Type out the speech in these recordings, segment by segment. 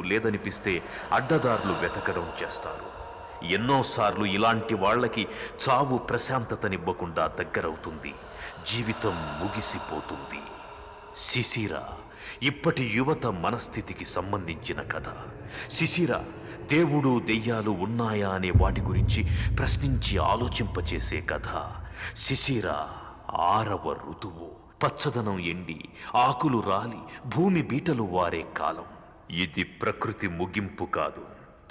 లేదనిపిస్తే అడ్డదారులు వెతకడం చేస్తారు. ఎన్నోసార్లు ఇలాంటి వాళ్ళకి చావు ప్రశాంతతనివ్వకుండా దగ్గరవుతుంది. జీవితం ముగిసిపోతుంది. శిశిర ఇప్పటి యువత మనస్థితికి సంబంధించిన కథ. శిశిర దేవుడు దెయ్యాలు ఉన్నాయా అనే వాటి గురించి ప్రశ్నించి ఆలోచింపచేసే కథ. శిశిర 6వ ఋతువు. పచ్చదనం ఎండి ఆకులు రాలి భూమి బీటలు వారే కాలం. ఇది ప్రకృతి ముగింపు కాదు,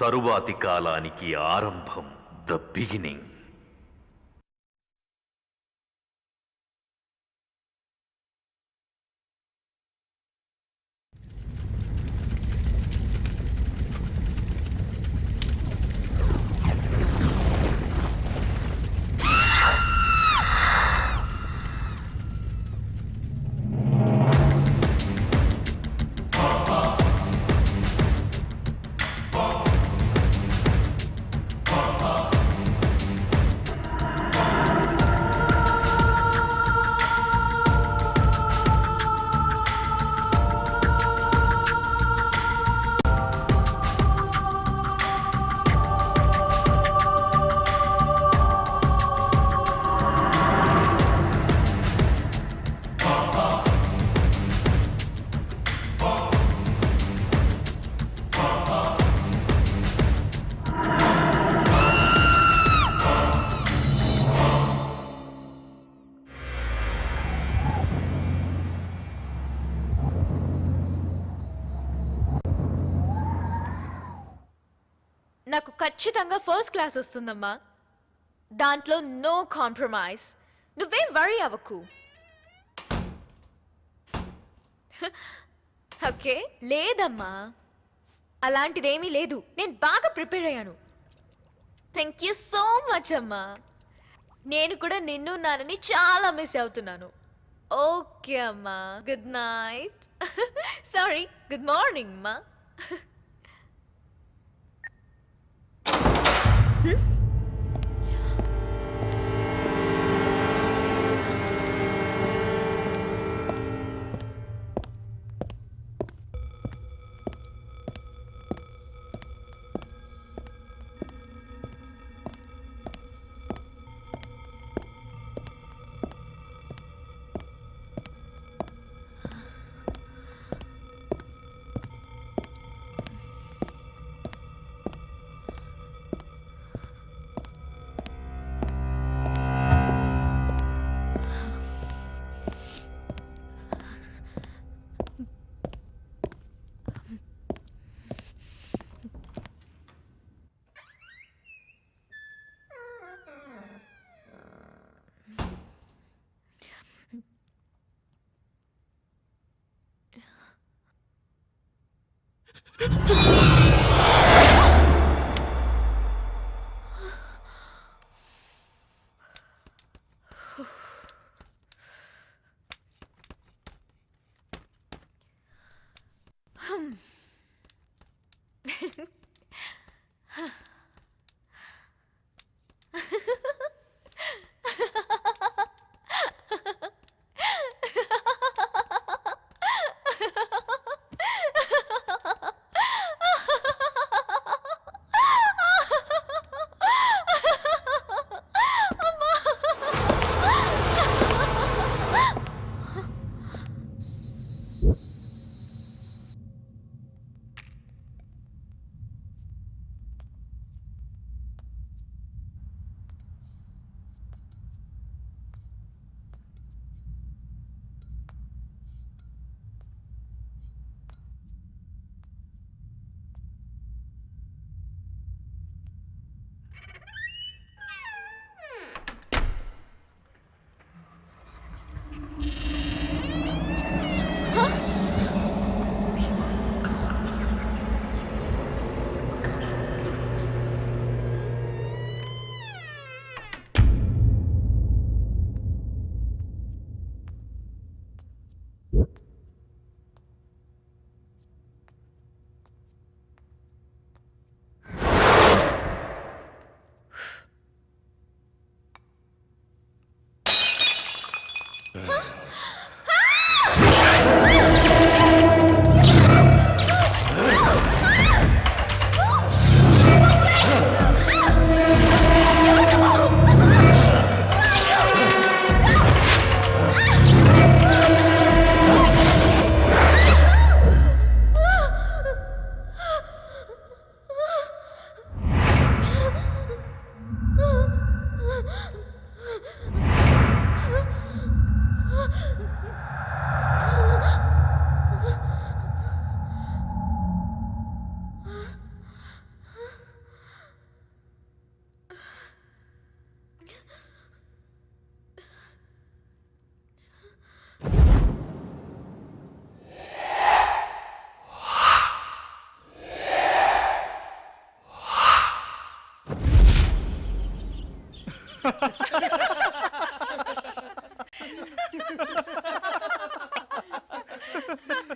తరువాతి కాలానికి ఆరంభం. The beginning. నాకు ఖచ్చితంగా ఫస్ట్ క్లాస్ వస్తుందమ్మా. దాంట్లో నో కాంప్రమైజ్. నువ్వేం వరీ అవ్వకు. ఓకే? లేదమ్మా, అలాంటిదేమీ లేదు. నేను బాగా ప్రిపేర్ అయ్యాను. థ్యాంక్ యూ సో మచ్ అమ్మా. నేను కూడా నిన్ను నాన్నని చాలా మిస్ అవుతున్నాను. ఓకే అమ్మా, good night. Sorry, good morning అమ్మా.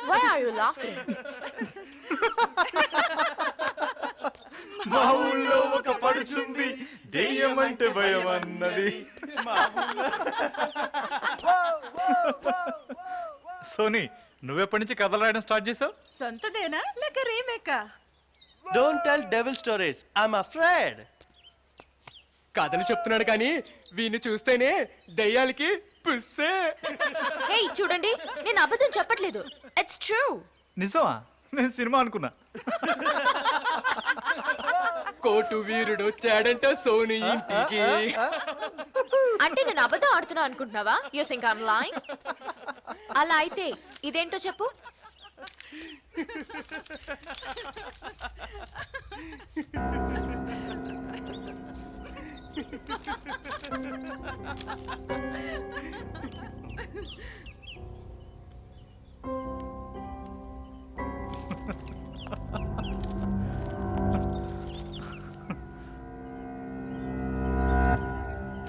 Why are you laughing? మా ఊళ్ళో ఒక పడుచుంది దెయ్యం అంటే భయం అన్నది. సోనీ, నువ్వెప్పటి నుంచి కథలు రాయడం స్టార్ట్ చేసావు? సొంతదేనా లేక రీమేకా? Don't tell devil stories. I'm afraid. కథలు చెప్తున్నాడు కానీ వీణ్ణి చూస్తేనే దయ్యాలకి పుస్సే. హే చూడండి, నేను అబద్ధం చెప్పట్లేదు. It's true. నిజమా? నేను సినిమా అనుకున్నా. కోటు వీరుడు వచ్చాడంట సోని ఇంటికి. అంటే నేను అబద్ధం ఆడుతున్నా అనుకుంటున్నావా? You think I am lying? అలా అయితే ఇదేంటో చెప్పు.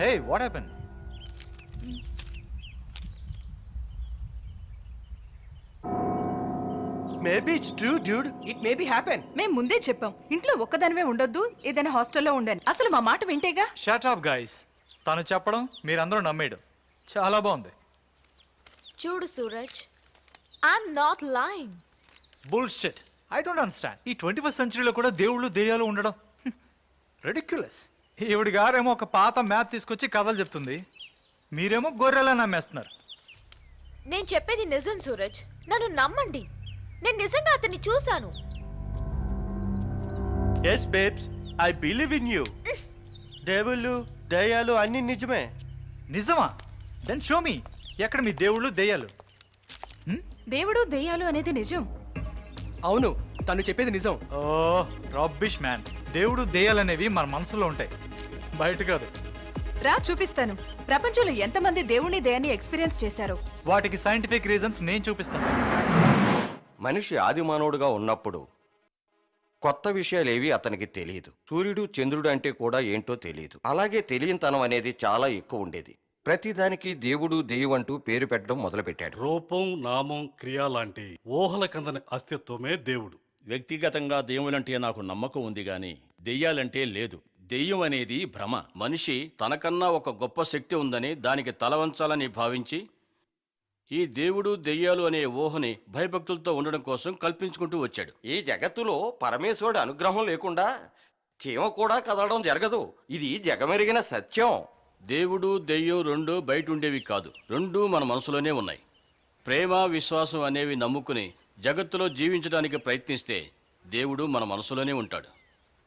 Hey, what happened? Maybe it's true, dude. It may be happen. మేం ముందే చెప్పాం ఇంట్లో ఒక్కదానివే ఉండొద్దు, ఏదైనా హాస్టల్లో ఉండని. అసలు మా మాట వింటేగా. Shut up, guys. తను చెప్పడం మీరందరూ నమ్మేయడం చాలా బాగుంది. చూడు Suraj, I'm not lying. Bullshit. I don't understand. ఈ 21st సెంచరీలో కూడా దేవుళ్ళు దెయ్యాలు ఉండడం రెడిక్యులస్. ఈవిడి గారేమో ఒక పాత మ్యాప్ తీసుకొచ్చి కథలు చెప్తుంది, మీరేమో గొర్రెలా నమ్మేస్తున్నారు. నేను చెప్పేది నిజం సూరజ్, నన్ను నమ్మండి. నేను నిజంగా అతన్ని చూశాను. Yes, babes. I believe in you. దేవుళ్ళు దయ్యాలు అన్ని నిజమే. నిజమా? Then show me. ఎక్కడ మీ దేవుళ్ళు దెయ్యాలు? దేవుడు దెయ్యాలు అనేది నిజం. అవును, తను చెప్పేది నిజం. ఓ రబ్బిష్ మ్యాన్. దేవుడు దెయ్యాలనేవి మన మనసులో ఉంటాయి, బయట కాదు. రా చూపిస్తాను. ప్రపంచంలో ఎంతమంది దేవుని దయాన్ని ఎక్స్పీరియన్స్ చేశారో. వాటికి సైంటిఫిక్ రీజన్స్ నేను చూపిస్తాను. మనిషి ఆది మానవుడుగా ఉన్నప్పుడు కొత్త విషయాలేవి అతనికి తెలియదు. సూర్యుడు చంద్రుడు అంటే కూడా ఏంటో తెలియదు. అలాగే తెలియనితనం అనేది చాలా ఎక్కువ ఉండేది. ప్రతిదానికి దేవుడు దెయ్యం అంటూ పేరు పెట్టడం మొదలుపెట్టాడు. రూపం, నామం, క్రియ లాంటి ఊహల కందని అస్తిత్వమే దేవుడు. వ్యక్తిగతంగా దేవులంటే నాకు నమ్మకం ఉంది గాని దెయ్యాలంటే లేదు. దెయ్యం అనేది భ్రమ. మనిషి తనకన్నా ఒక గొప్ప శక్తి ఉందని దానికి తలవంచాలని భావించి ఈ దేవుడు దెయ్యాలు అనే ఊహని భయభక్తులతో ఉండడం కోసం కల్పించుకుంటూ వచ్చాడు. ఈ జగత్తులో పరమేశ్వరుడు అనుగ్రహం లేకుండా చీమ కూడా కదలడం జరగదు. ఇది జగమెరిగిన సత్యం. దేవుడు దెయ్యం రెండు బయట ఉండేవి కాదు, రెండూ మన మనసులోనే ఉన్నాయి. ప్రేమ, విశ్వాసం అనేవి నమ్ముకుని జగత్తులో జీవించడానికి ప్రయత్నిస్తే దేవుడు మన మనసులోనే ఉంటాడు.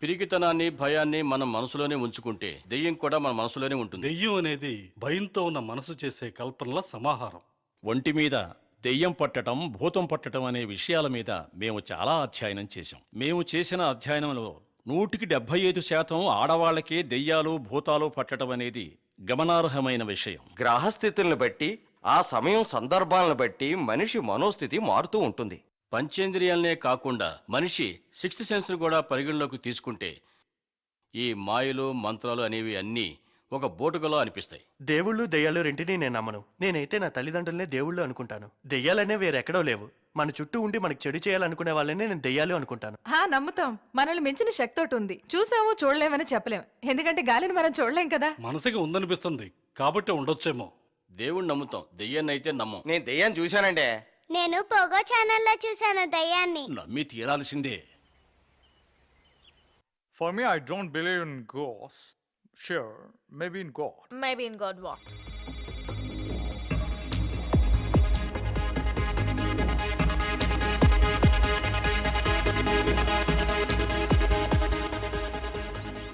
పిరికితనాన్ని, భయాన్ని మనం మనసులోనే ఉంచుకుంటే దెయ్యం కూడా మన మనసులోనే ఉంటుంది. దెయ్యం అనేది భయంతో ఉన్న మనసు చేసే కల్పనల సమాహారం. ఒంటి మీద దెయ్యం పట్టడం, భూతం పట్టడం అనే విషయాల మీద మేము చాలా అధ్యయనం చేశాం. మేము చేసిన అధ్యయనంలో 100% ఆడవాళ్లకే దెయ్యాలు, భూతాలు పట్టడం అనేది గమనార్హమైన విషయం. గ్రహస్థితులను బట్టి, ఆ సమయం సందర్భాలను బట్టి మనిషి మనోస్థితి మారుతూ ఉంటుంది. పంచేంద్రియాలనే కాకుండా మనిషి 6th సెన్స్ కూడా పరిగణలోకి తీసుకుంటే ఈ మాయలు, మంత్రాలు అనేవి అన్నీ ఒక బోటుకలో అనిపిస్తాయి. దేవుళ్ళు దెయ్యాలు రెంటిని నేను నమ్మను. నేనైతే నా తల్లిదండ్రులనే దేవుళ్ళు అనుకుంటాను. దెయ్యాలనే వేరెక్కడో లేవు. మన చుట్టూ ఉండి మనకు చెడు చేయాలనుకునే వాళ్ళనే నేను దెయ్యాలు అనుకుంటాను. నమ్ముతాం. మనల్ని మించిన శక్తి ఒకటి ఉంది. చూసాము, చూడలేమని చెప్పలేం. ఎందుకంటే గాలిని మనం చూడలేం కదా. మనసుకి ఉందనిపిస్తుంది కాబట్టి ఉండొచ్చేమో. దేవుణ్ణి నమ్ముతాం, దెయ్యాన్ని అయితే నమ్మం. నేను దెయ్యాన్ని చూశానండి. నేను పోగో ఛానల్లో చూశాను దయ్యాన్ని. నమ్మి తీరాల్సిందే. For me, I don't believe in ghosts. Sure, maybe in God. Maybe in God what?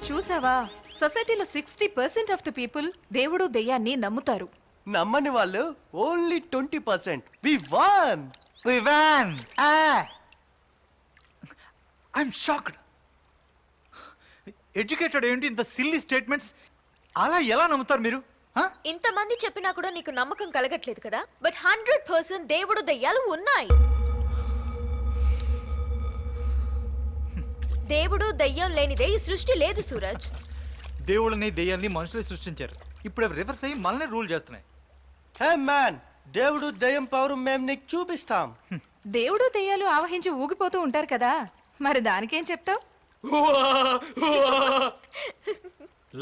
చూసావా, సొసైటీలో 60% ఆఫ్ ద పీపుల్ దేవుడు దెయ్యాన్ని నమ్ముతారు. నమ్మని వాళ్ళు only 20%. We won! We won! I'm shocked. Educated ఏంటి ఇంత సిల్లీ స్టేట్మెంట్స్? అలా ఎలా నమ్ముతారు మీరు? ఇంతమంది చెప్పినా కూడా నీకు నమ్మకం కలగట్లేదు కదా. బట్ 100% దేవుడు దయ్యాలు ఉన్నాయి. దేవుడు దయ్యం లేనిదే ఈ సృష్టి లేదు సూరజ్. దేవుళ్ళని దెయ్యాల్ని మనుషులే సృష్టించారు. ఇప్పుడు అవి రివర్స్ అయ్యి మనల్ని రూల్ చేస్తున్నాయి. హే మ్యాన్, దేవుడు దెయ్యం పవర్ మేము నీకు చూపిస్తాం. దేవుడు దెయ్యాలు ఆవహించి ఊగిపోతూ ఉంటారు కదా, మరి దానికేం చెప్తావు?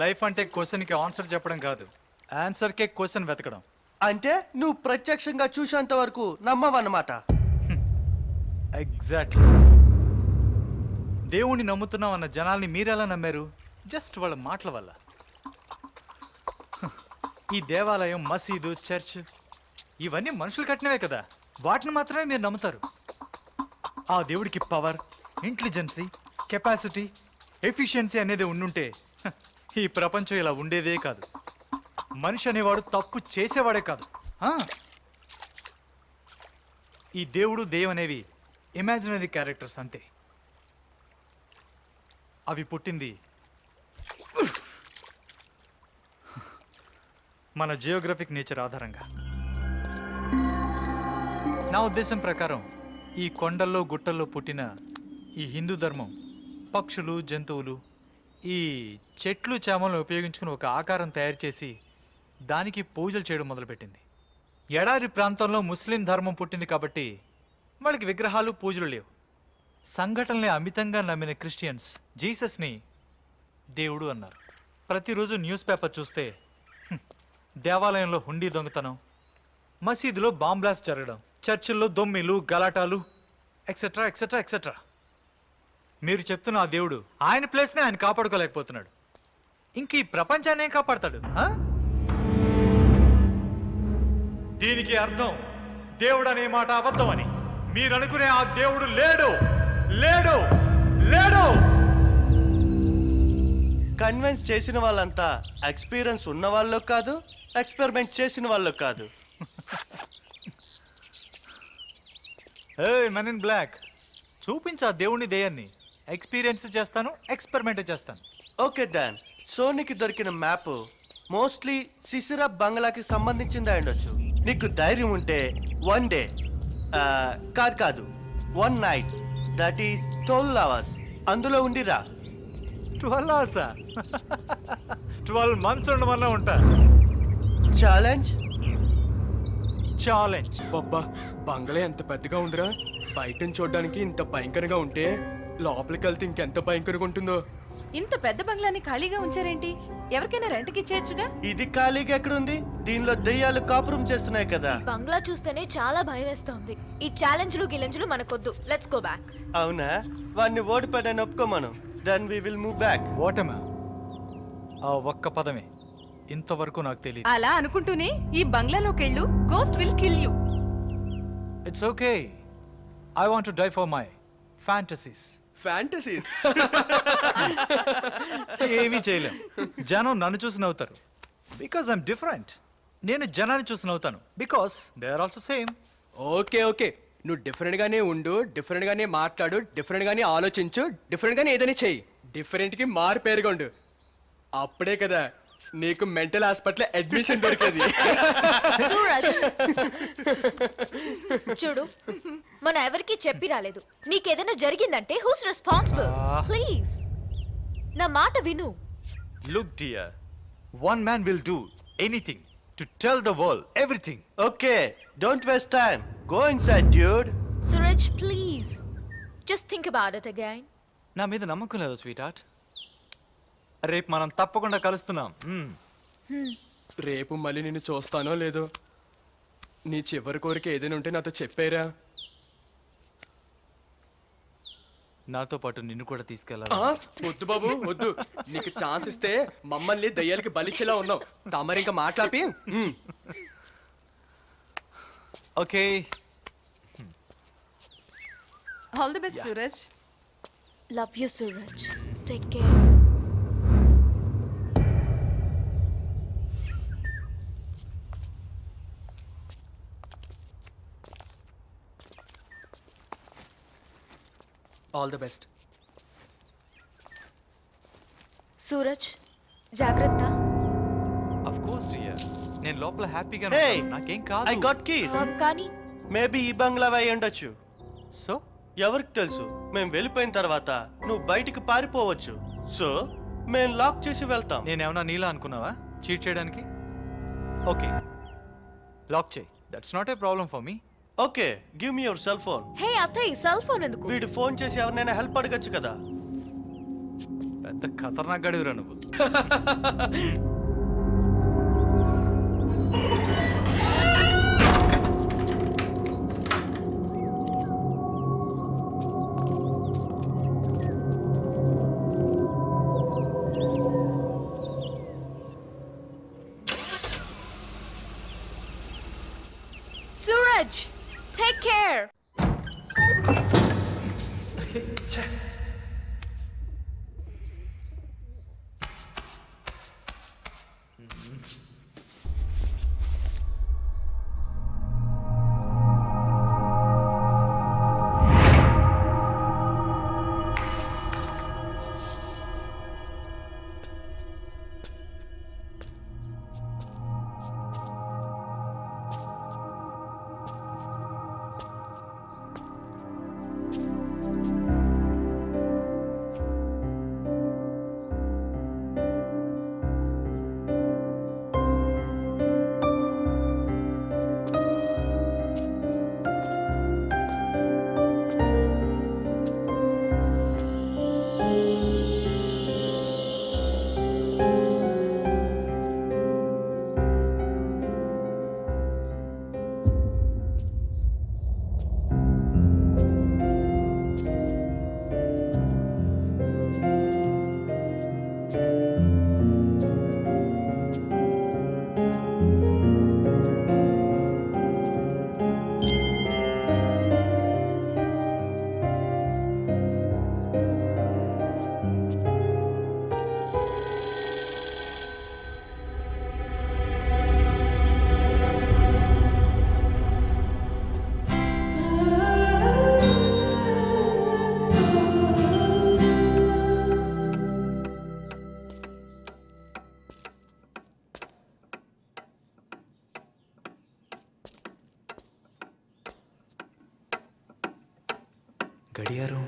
లైఫ్ అంటే క్వశ్చన్కి ఆన్సర్ చెప్పడం కాదు, ఆన్సర్కే క్వశ్చన్ వెతకడం. అంటే నువ్వు ప్రత్యక్షంగా చూసేంత వరకు నమ్మవన్నమాట. ఎగ్జాక్ట్లీ. దేవుణ్ణి నమ్ముతున్నాం అన్న జనాల్ని మీరెలా నమ్మారు? జస్ట్ వాళ్ళ మాటల వల్ల. ఈ దేవాలయం, మసీదు, చర్చ్ ఇవన్నీ మనుషులు కట్టినవే కదా, వాటిని మాత్రమే మీరు నమ్ముతారు. ఆ దేవుడికి పవర్, ఇంటెలిజెన్సీ, కెపాసిటీ, ఎఫిషియన్సీ అనేది ఉండుంటే ఈ ప్రపంచం ఇలా ఉండేదే కాదు. మనిషి అనేవాడు తప్పు చేసేవాడే కాదు. ఈ దేవుడు దెయ్యం అనేవి ఇమాజినరీ క్యారెక్టర్స్ అంతే. అవి పుట్టింది మన జియోగ్రఫిక్ నేచర్ ఆధారంగా. నా ఉద్దేశం ప్రకారం ఈ కొండల్లో గుట్టల్లో పుట్టిన ఈ హిందూ ధర్మం పక్షులు, జంతువులు, ఈ చెట్లు, చేమలను ఉపయోగించుకుని ఒక ఆకారం తయారు చేసి దానికి పూజలు చేయడం మొదలుపెట్టింది. ఎడారి ప్రాంతంలో ముస్లిం ధర్మం పుట్టింది కాబట్టి వాళ్ళకి విగ్రహాలు, పూజలు లేవు. సంఘటనల్ని అమితంగా నమ్మిన క్రిస్టియన్స్ జీసస్ని దేవుడు అన్నారు. ప్రతిరోజు న్యూస్ పేపర్ చూస్తే దేవాలయంలో హుండీ దొంగతనం, మసీదులో బాంబ్ బ్లాస్ట్ జరగడం, చర్చిల్లో దొమ్మిలు, గలాటాలు, ఎక్సెట్రా ఎక్సెట్రా ఎక్సెట్రా. మీరు చెప్తున్న ఆ దేవుడు ఆయన ప్లేస్ని ఆయన కాపాడుకోలేకపోతున్నాడు. ఇంక ఈ ప్రపంచాన్ని ఏం కాపాడతాడు? దీనికి అర్థం దేవుడు అనే మాట అబద్ధమని. మీరు అనుకునే ఆ దేవుడు లేడు, లేడు, లేడు. కన్విన్స్ చేసిన వాళ్ళంతా ఎక్స్పీరియన్స్ ఉన్న వాళ్ళు కాదు, ఎక్స్పెరిమెంట్ చేసిన వాళ్ళు కాదు. మెన్ ఇన్ బ్లాక్, చూపించు ఆ దేవుని దెయ్యాన్ని. ఎక్స్పీరియన్స్ చేస్తాను, ఎక్స్పెరిమెంట్ చేస్తాను. ఓకే దాన్, సోనికి దొరికిన మ్యాప్ మోస్ట్లీ సిసిరా బంగ్లాకి సంబంధించింది ఉండొచ్చు. నీకు ధైర్యం ఉంటే 1 డే కాదు 1 నైట్, దట్ ఈస్ 12 hours అందులో ఉండిరా. 12 hours 12 months ఉండమన్నా ఉంటా. Challenge challenge. అబ్బా, బంగ్లా ఎంత పెద్దగా ఉందిరా. బయట నుంచి చూడడానికి ఇంత భయంకరంగా ఉంటే లోపలికి వెళ్తే ఇంకెంత భయంకరంగా ఉంటుందో. ఇంత పెద్ద బంగ్లాని ఖాళీగా ఉంచారేంటి? ఎవరికైనా రెంట్కి ఇచ్చేయచ్చుగా. ఇది ఖాళీగా ఎక్కడుంది? దీనిలో దెయ్యాలు కాపురం చేస్తున్నాయి కదా. బంగ్లా చూస్తేనే చాలా భయం వేస్తోంది. ఈ ఛాలెంజ్లు గిలెంజ్లు మనకొద్దు. Let's go back. అవునా? వాడిని ఓడిపోయాడని ఒప్పుకోమను. Then we will move back. ఓటమా? ఆ ఒక్క పదమే ఇంతవరకు నాకు తెలియదు. అలా అనుకుంటూనే ఈ బంగ్లాలోకెళ్ళు, ghost will kill you. It's okay, I want to die for my fantasies. Fantasies ఏమీ చేయలేం. జనం నన్ను చూసి నవ్వుతారు బికాస్ ఐఎమ్ డిఫరెంట్. నేను జనాన్ని చూసి నవ్వుతాను because they are also same. Okay okay, నువ్వు డిఫరెంట్ గానే ఉండు, డిఫరెంట్ గానే మాట్లాడు, డిఫరెంట్ గానే ఆలోచించు, డిఫరెంట్ గానే ఏదైనా చెయ్యి. డిఫరెంట్ కి మారు పేరుగొండు. అప్పుడే కదా నీకు మెంటల్ హాస్పిటల్ అడ్మిషన్ దొరికేది. సూరజ్, చూడు, మనం ఎవరికి చెప్పి రాలేదు. నీకేదైనా జరిగిందంటే హూస్ రెస్పాన్సిబుల్? ప్లీజ్ నా మాట విను. Look dear, one man will do anything to tell the world everything. Okay, don't waste time. Go inside dude. Suraj, please just think about it again. నా మీద నమ్మకం లేదు స్వీట్ హార్ట్. రేపు మనం తప్పకుండా కలుస్తున్నాం. రేపు మళ్ళీ నిన్ను చూస్తానో లేదో. నీ చివరి కోరిక ఏదైనా ఉంటే నాతో చెప్పారా? నాతో పాటు నిన్ను కూడా తీసుకెళ్ళాలి. వద్దు బాబు వద్దు. నీకు ఛాన్స్ ఇస్తే మమ్మల్ని దయ్యాలకి బలిచ్చేలా ఉన్నావు. తమరు ఇంకా మాట్లాపి. Okay, all the best Suraj. Love you Suraj, take care. All the best. Suraj, జాగ్రత్త. ఆఫ్ కోర్స్ డియర్, నేను లోపల హ్యాపీగా Hey, నాకేం కాదు. I got keys. కానీ మేబీ ఈ బంగ్లా అయి ఉండొచ్చు. సో ఎవరికి తెలుసు? మేము వెళ్ళిపోయిన తర్వాత నువ్వు బయటికి పారిపోవచ్చు. సో మేము లాక్ చేసి వెళ్తాం. నేనేమన్నా నీలా అనుకున్నావా చీట్ చేయడానికి? ఓకే, లాక్ చేయి. That's not a problem for me. Okay, give me your cell phone. Hey అత్తయ్య, సెల్ ఫోన్ ఎందుకు? వీడు ఫోన్ చేసి ఎవరినైనా హెల్ప్ అడగచ్చు కదా. పెద్ద ఖతర్నాక్ గడివిరా నువ్వు. Suraj, take care. గడియారం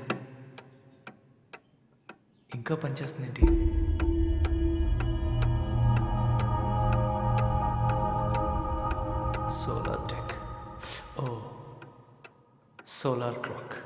ఇంకా పనిచేస్తుందేంటి? Solar tech. Oh, solar clock.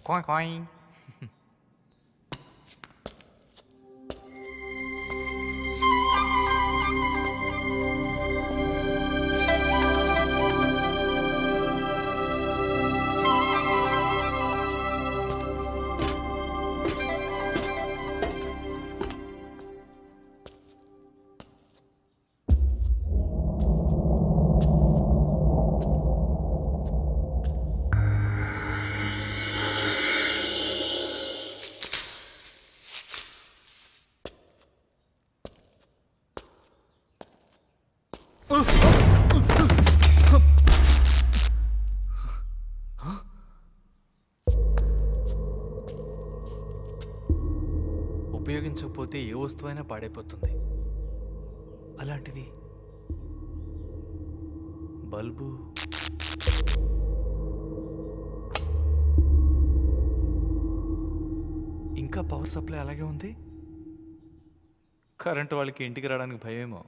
Coin, coin. ఉపయోగించకపోతే ఏ వస్తువైనా పాడైపోతుంది. అలాంటిది బల్బు. ఇంకా పవర్ సప్లై అలాగే ఉంది. కరెంటు వాళ్ళకి ఇంటికి రావడానికి భయమేమో.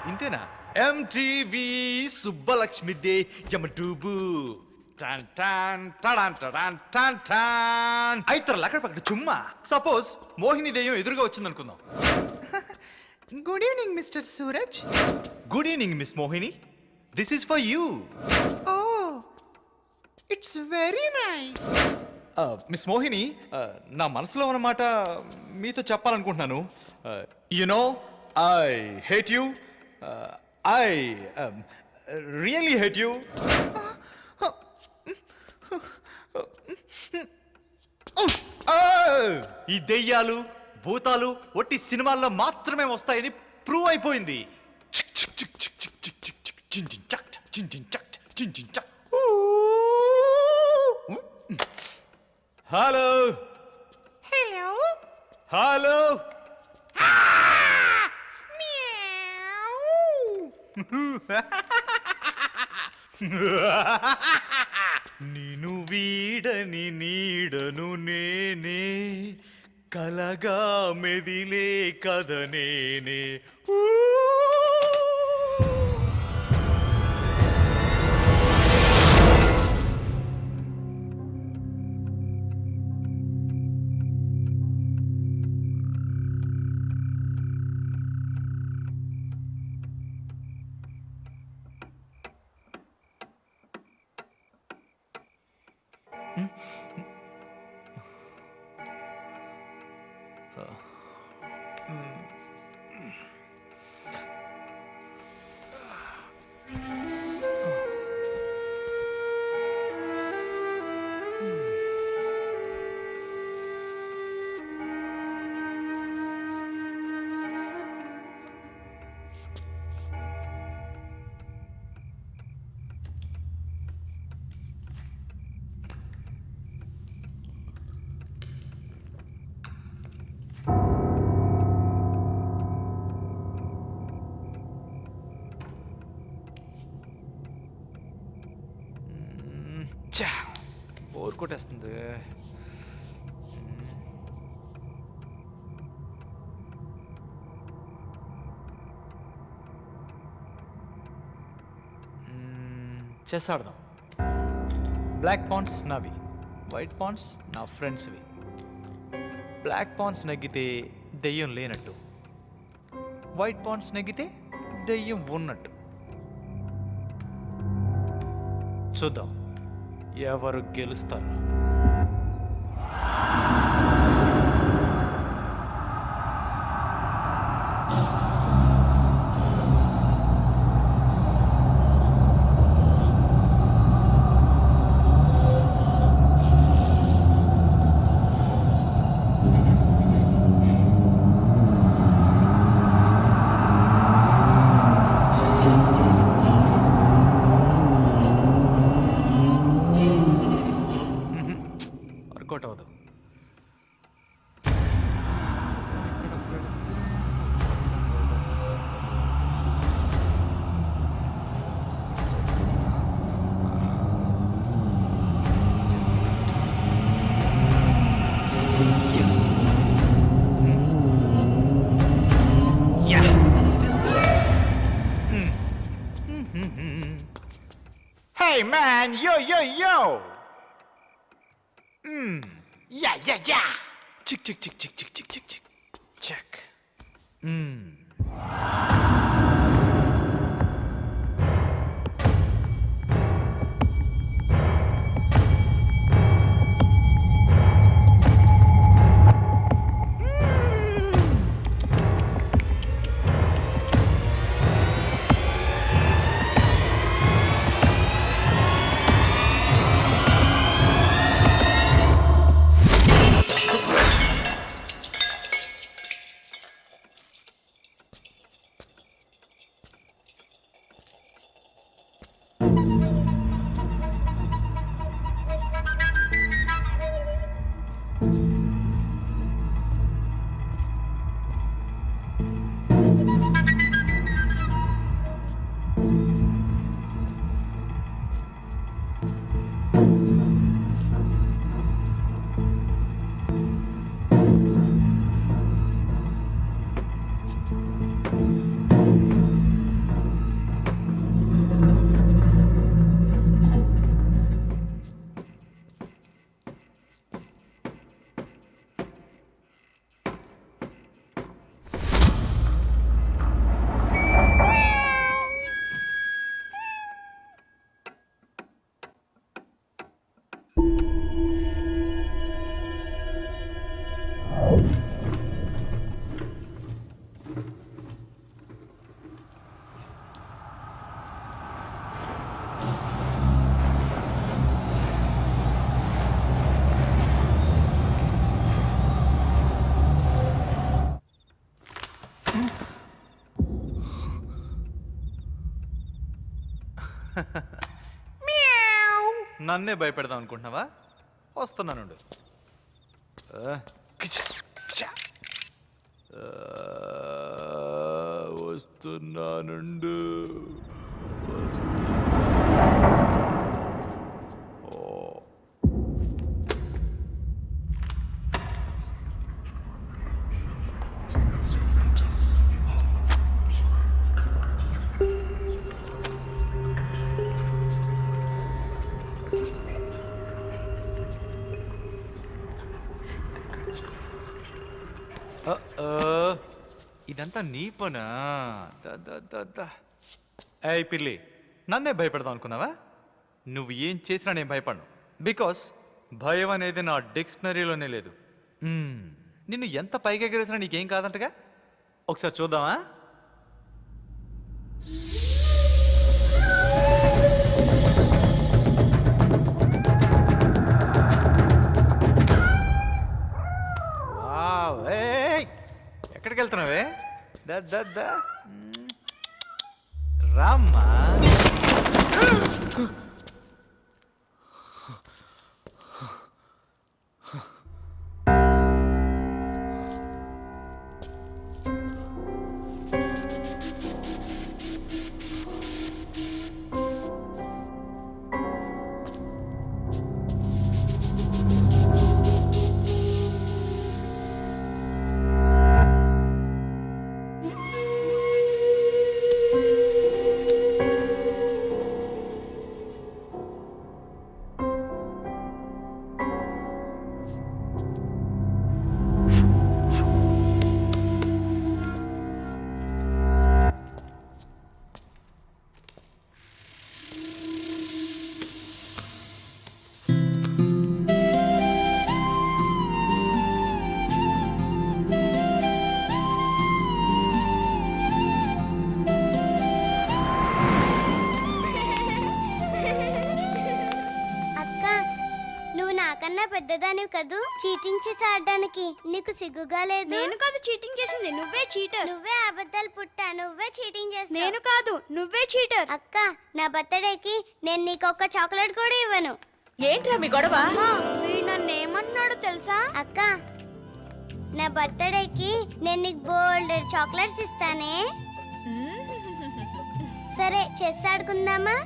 ఇంతేనా? ఎంటీవీ సుబ్బలక్ష్మి దే యమడూబు టాన్ టాన్ టడాన్ టడాన్ టాన్ టాన్. అయితరు అక్కడ పక్కన చుమ్మా. సపోజ్ మోహిని దెయ్యం ఎదురుగా వచ్చింది అనుకుందాం. Good evening mister Suraj. Good evening miss Mohini, this is for you. Oh it's very nice. Miss Mohini, నా మనసులో ఉన్నమాట మీతో చెప్పాలనుకుంటున్నాను. No I hate you. I really hate you. ఈ దెయ్యాలు భూతాలు ఒట్టి సినిమాల్లో మాత్రమే వస్తాయని ప్రూవ్ అయిపోయింది. Hello hello. హలో. నిను వీడని నీడను నేనే, కలగా మెదిలే కథ నేనే. బోర్ కొట్టేస్తుంది. చెస్ ఆడదాం. బ్లాక్ పాన్స్ నావి, వైట్ పాన్స్ నా ఫ్రెండ్స్వి. బ్లాక్ పాన్స్ నెగ్గితే దెయ్యం లేనట్టు, వైట్ పాన్స్ నెగ్గితే దెయ్యం ఉన్నట్టు. చూద్దాం ఎవరు గెలుస్తారు. వర్కౌట్ అవ్వదు. Hey man, yo yo yo. Yeah yeah yeah. Chick chick chick chick chick chick chick chick. Check. నన్నే భయపెడదాం అనుకుంటున్నావా? వస్తున్నానుండు. వస్తున్నానుండు. ఇదంతా నీ పనా? ఏయ్ పిల్లి, నన్నే భయపెడదాం అనుకున్నావా? నువ్వు ఏం చేసినా నేను భయపడను. బికాస్ భయం అనేది నా డిక్షనరీలోనే లేదు. నిన్ను ఎంత పైకి ఎగరేసినా నీకేం కాదంటగా? ఒకసారి చూద్దామా? ఎక్కడికి వెళ్తున్నావే? రామ్మా. పెద్దదానివి కదూ, చీటింగ్ చేసి ఆడడానికి నీకు సిగ్గుగా లేదు? నేను కాదు చీటింగ్ చేసింది, నువ్వే చీటర్. నువ్వే అబద్ధాలు పుట్టా, నువ్వే చీటింగ్ చేస్తావు. నేను కాదు, నువ్వే చీటర్. అక్క, నా బర్త్డేకి నేను నీకు ఒక్క చాక్లెట్ కూడా ఇవ్వను. ఏంట్రా మీ గొడవ? వీడు నన్ను ఏమంటున్నాడు తెలుసా? అక్క, నా బర్త్డేకి నేను నీకు బోల్డ్ చాక్లెట్స్ ఇస్తానే. సరే, చెస్ ఆడుకుందామా?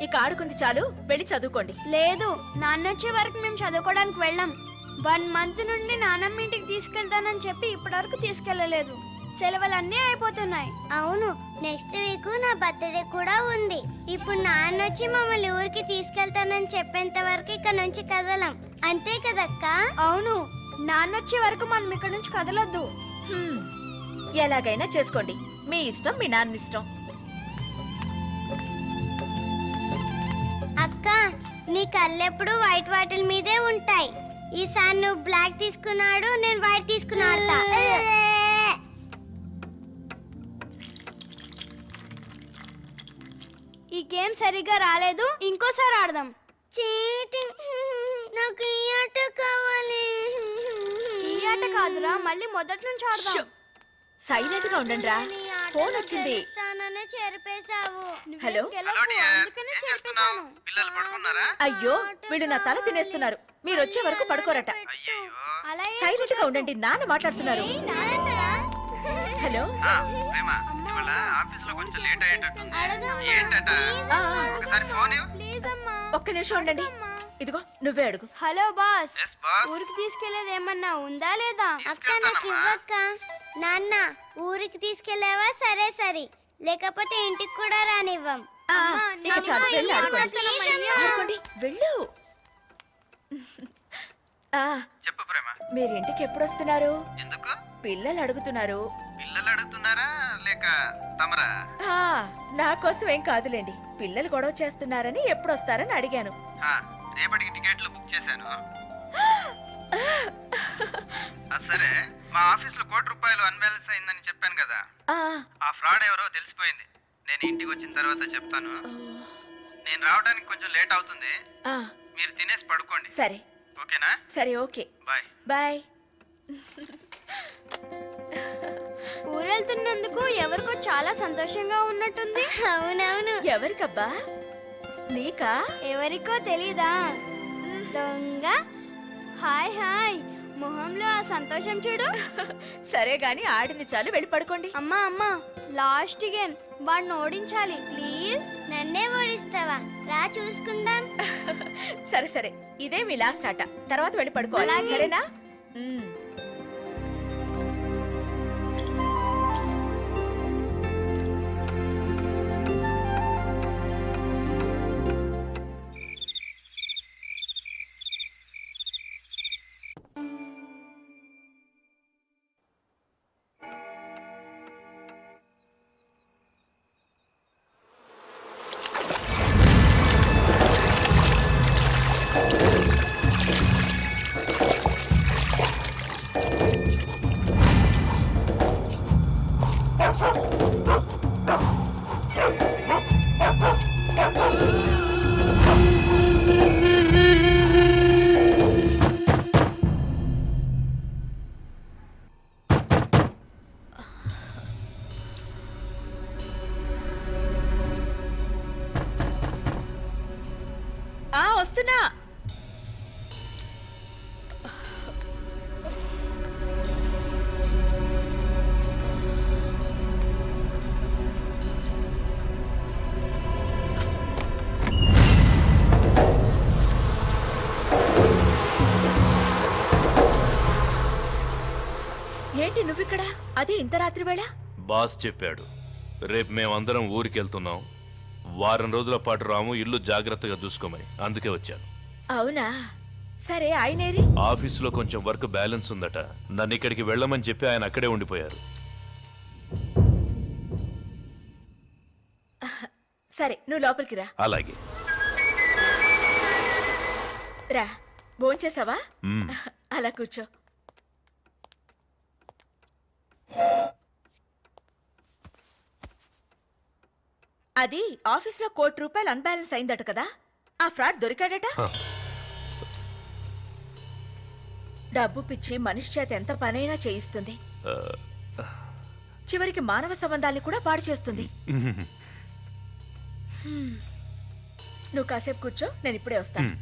ఇక ఆడుకుంది చాలు, వెళ్ళి చదువుకోండి. లేదు, నాన్న వచ్చే వరకు మేము చదువుకోవడానికి వెళ్ళాం. 1 మంత్ నుండి నాన్నమ్మ ఇంటికి తీసుకెళ్తానని చెప్పి ఇప్పటివరకు తీసుకెళ్ళలేదు. సెలవులన్నీ అయిపోతున్నాయి. అవును, నెక్స్ట్ వీక్ నా బర్త్డే కూడా ఉంది. ఇప్పుడు నాన్న వచ్చి మమ్మల్ని ఊరికి తీసుకెళ్తానని చెప్పేంత వరకు ఇక్కడ నుంచి కదలం. అంతే కదక్క? అవును, నాన్న వచ్చే వరకు మనం ఇక్కడ నుంచి కదలొద్దు. ఎలాగైనా చేసుకోండి, మీ ఇష్టం, మీ నాన్న ఇష్టం. అక్క, నీ కళ్ళెప్పుడు వైట్ వాటిల్ మీదే ఉంటాయి. ఈసారి నువ్వు బ్లాక్ తీసుకున్నాడు, నేను వైట్ తీసుకుని ఆడతా. ఈ గేమ్ సరిగ్గా రాలేదు, ఇంకోసారి ఆడదాం. చీటింగ్. నాకు ఈ ఆట కావాలి. ఈ ఆట కాదురా, మళ్ళీ మొదటి నుంచి ఆడదాం. సైలెంట్ గా ఉండండి రా, ఫోన్ వచ్చింది. హలో. అయ్యో, వీళ్ళు నా తల తినేస్తున్నారు. మీరు వచ్చే వరకు పడుకోరట. సైలెంట్ గా ఉండండి, నాన్న మాట్లాడుతున్నారు. హలో. ఒక్క నిమిషం ఉండండి, ఇదిగో నువ్వే అడుగు. హలో బాస్, ఊరికి తీసుకెళ్లేది ఏమన్నా ఉందా లేదా? అక్క నాకు ఇవ్వక్క. నాన్న, ఊరికి తీసుకెళ్ళావా? సరే సరే, లేకపోతే ఇంటికి కూడా రానివ్వం. ఇక చాలు, వెళ్ళి ఆడుకోండి. ఆడుకోండి, వెళ్ళు. చెప్పు ప్రేమ. మీరు ఇంటికి ఎప్పుడు వస్తున్నారు? ఎందుకు? పిల్లలు అడుగుతున్నారు. పిల్లలు అడుగుతున్నారా లేక తమరా? నా కోసం ఏం కాదులేండి, పిల్లలు గొడవ చేస్తున్నారని ఎప్పుడు వస్తారని అడిగాను. రేపటికి టికెట్లు బుక్ చేశాను. సరే, మా ఆఫీస్ లో ₹1 అన్బ్యాలెన్స్ అయిందని చెప్పాను కదా, ఆ ఫ్రాడ్ ఎవరో తెలిసిపోయింది. నేను ఇంటికి వచ్చిన తర్వాత చెప్తాను. నేను రావడానికి కొంచెం లేట్ అవుతుంది, మీరు తినేసి పడుకోండి. సరే. ఓకేనా? సరే, ఓకే. బాయ్. బాయ్. ఊరెళ్తున్నందుకు ఎవరికో చాలా సంతోషంగా ఉన్నట్టుంది. అవునవును. ఎవరికబ్బా? నీకా? ఎవరికో తెలీదా? దొంగ. హాయ్ హాయ్, మొహంలో ఆ సంతోషం చూడు. సరే గాని ఆడింది చాలు, వెళ్ళి పడుకోండి. అమ్మా అమ్మా, లాస్ట్ గేమ్, వాడిని ఓడించాలి ప్లీజ్. నన్నే ఓడిస్తావా? రా చూసుకుందాం. సరే సరే, ఇదే మీ లాస్ట్ ఆట, తర్వాత వెళ్ళి పడుకోవాలి. అలాగే. సరేనా? వస్తున్నా. ఏంటి నువ్విక్కడ? అదే ఇంత రాత్రి వేళ? బాస్ చెప్పాడు, రేపు మేమందరం ఊరికి వెళ్తున్నాం. వారం రోజుల పాటు రాము, ఇల్లు జాగ్రత్తగా చూసుకోమని. అందుకే వచ్చాను. అవునా? సరే, ఆయనేరి? ఆఫీసులో కొంచెం వర్క్ బ్యాలెన్స్ ఉందట, నన్ను ఇక్కడికి వెళ్ళమని చెప్పి ఆయన అక్కడే ఉండిపోయారు. సరే, నువ్వు లోపలికి రా. అలాగే. రా, భోంచేసావా? మ్మ్. అలా కూర్చో. అది ఆఫీస్లో ₹1 అన్బ్యాలెన్స్ అయిందట కదా, ఆ ఫ్రాడ్ దొరికాడట. డబ్బు పిచ్చి మనిషి చేత ఎంత పనైనా చేయిస్తుంది, చివరికి మానవ సంబంధాన్ని కూడా పాడు చేస్తుంది. నువ్వు కాసేపు కూర్చో, నేను ఇప్పుడే వస్తాను.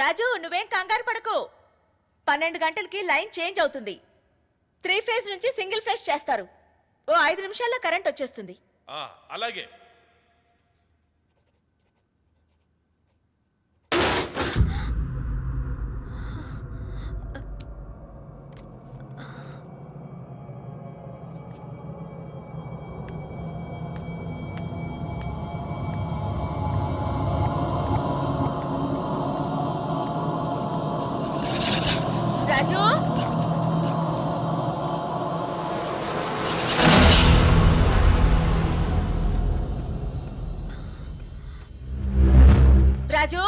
రాజు నువ్వేం కంగారు పడకు. 12 గంటలకి లైన్ చేంజ్ అవుతుంది. 3 ఫేజ్ నుంచి సింగిల్ ఫేజ్ చేస్తారు. ఓ 5 నిమిషాల్లో కరెంట్ వచ్చేస్తుంది. అలాగే. రాజు రాజు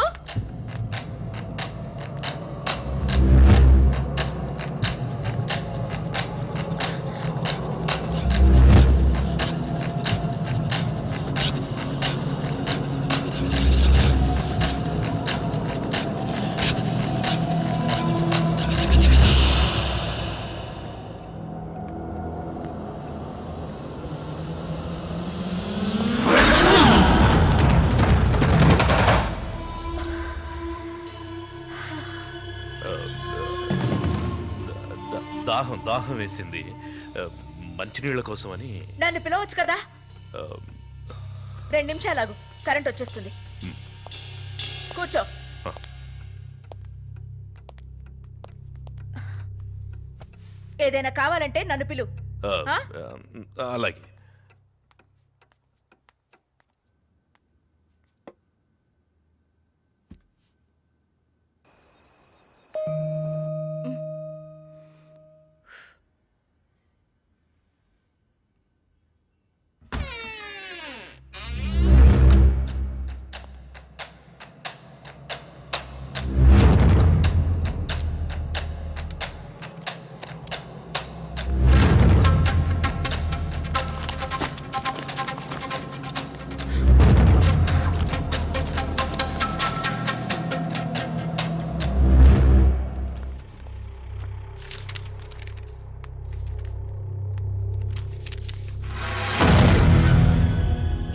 దాహం వేసింది. మంచినీళ్ళ కోసమని. నన్ను పిలవచ్చు కదా. ఆ, 2 నిమిషాలు కరెంట్ వచ్చేస్తుంది. కూర్చో. ఏదైనా కావాలంటే నన్ను పిలు. అలాగే.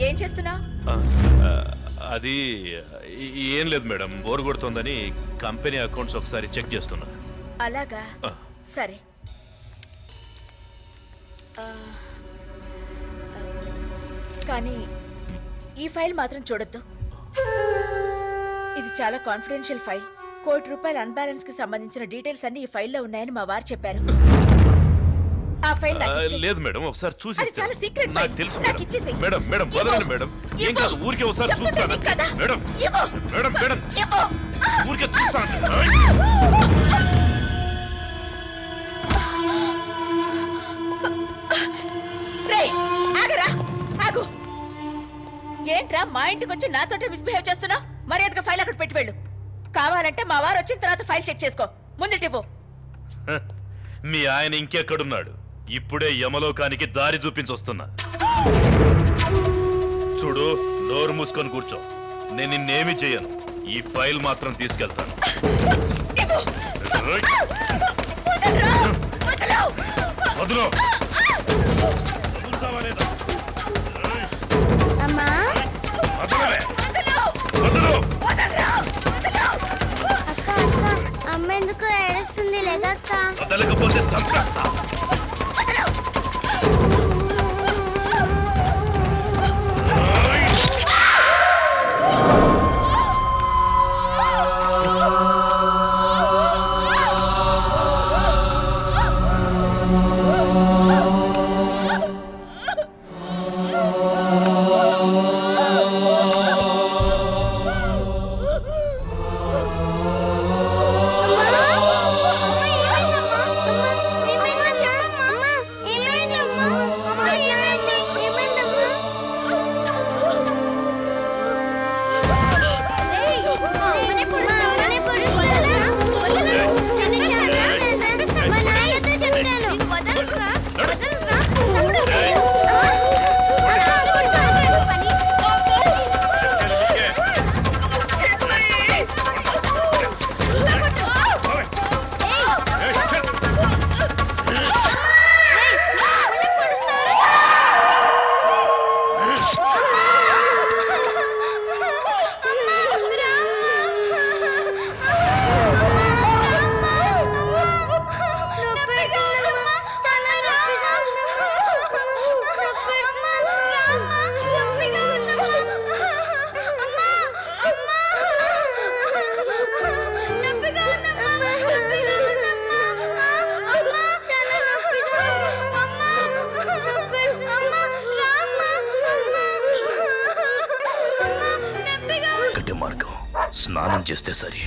ఏం చేస్తున్నావు? అది ఏం లేదు మేడం, బోర్ కొడుతోందని కంపెనీ అకౌంట్స్ ఒకసారి చెక్ చేస్తున్నా. అలాగా, సరే. కానీ ఈ ఫైల్ మాత్రం చూడొద్దు. ఇది చాలా కాన్ఫిడెన్షియల్ ఫైల్. ₹1,00,00,000 అన్బ్యాలెన్స్ కి సంబంధించిన డీటెయిల్స్ అన్ని ఈ ఫైల్లో ఉన్నాయని మా వారు చెప్పారు. ఆ ఫైల్ లేదు మేడం, ఒకసారి చూసి అది చాలా సీక్రెట్ నాకు తెలుసు మేడం. మేడం మేడం వదలండి మేడం, ఏం కాదు, ఊరికే ఒకసారి చూస్తాను మేడం. మేడం మేడం ఊరికే చూస్తాను. ఆగు. ఏంట్రా మా ఇంటికి వచ్చి నాతోటే మిస్బిహేవ్ చేస్తున్నావు? మర్యాదగా ఫైల్ అక్కడ పెట్టి వెళ్ళు. కావాలంటే మా వారు వచ్చిన తర్వాత ఫైల్ చెక్ చేసుకో. ముందుటివ్వు. మీ ఆయన ఇంకెక్కడున్నాడు? ఇప్పుడే యమలోకానికి దారి చూపించొస్తున్నా. చూడు, నోరు మూసుకొని కూర్చో. నేను నిన్నేమి చేయను. ఈ ఫైల్ మాత్రం తీసుకెళ్తాను. వదులు. వదులుతావా లేదా? అమ్మా వదలవే. వదులు. అక్క అమ్మ ఎందుకు ఏడుస్తుంది? లేదక్క. వదలకపోతే చంపేస్తా. స్నానం చేస్తే సరి.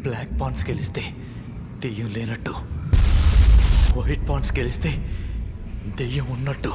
బ్లాక్ పాండ్స్ గెలిస్తే దెయ్యం లేనట్టు, వైట్ పాండ్స్ గెలిస్తే దెయ్యం ఉన్నట్టు.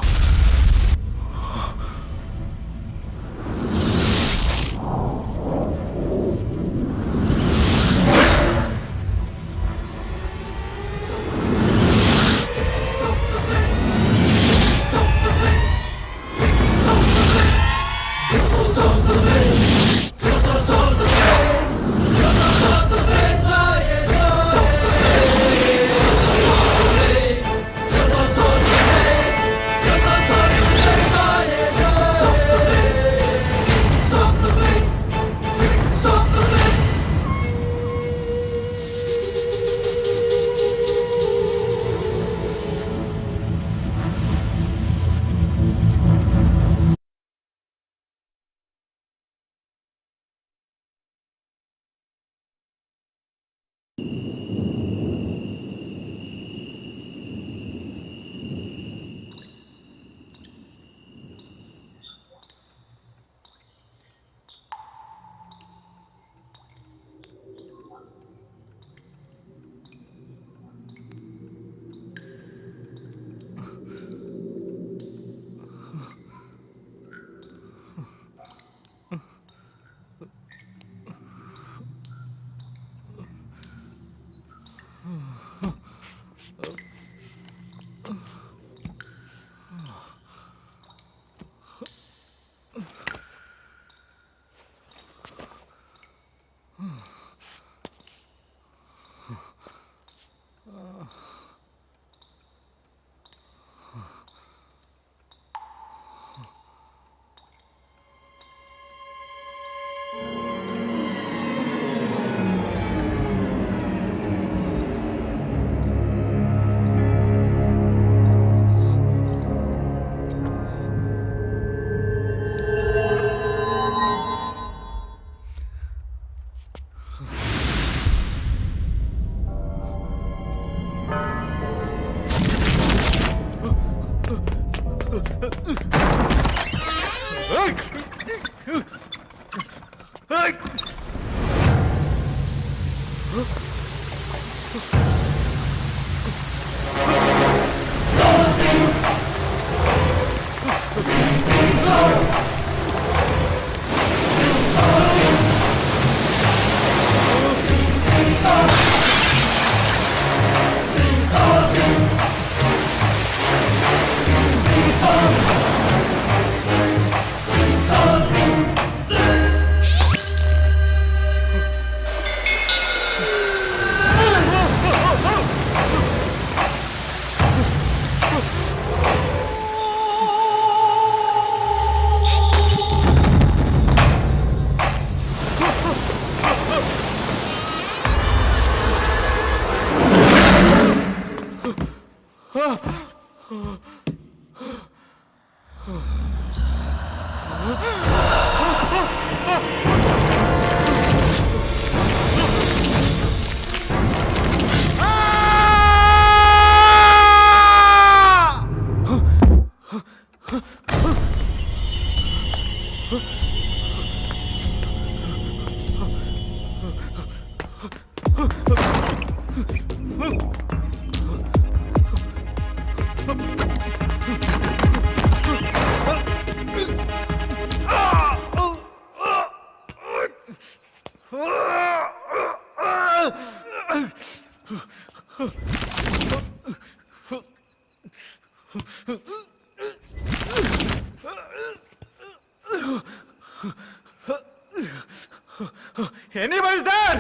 Anybody's there?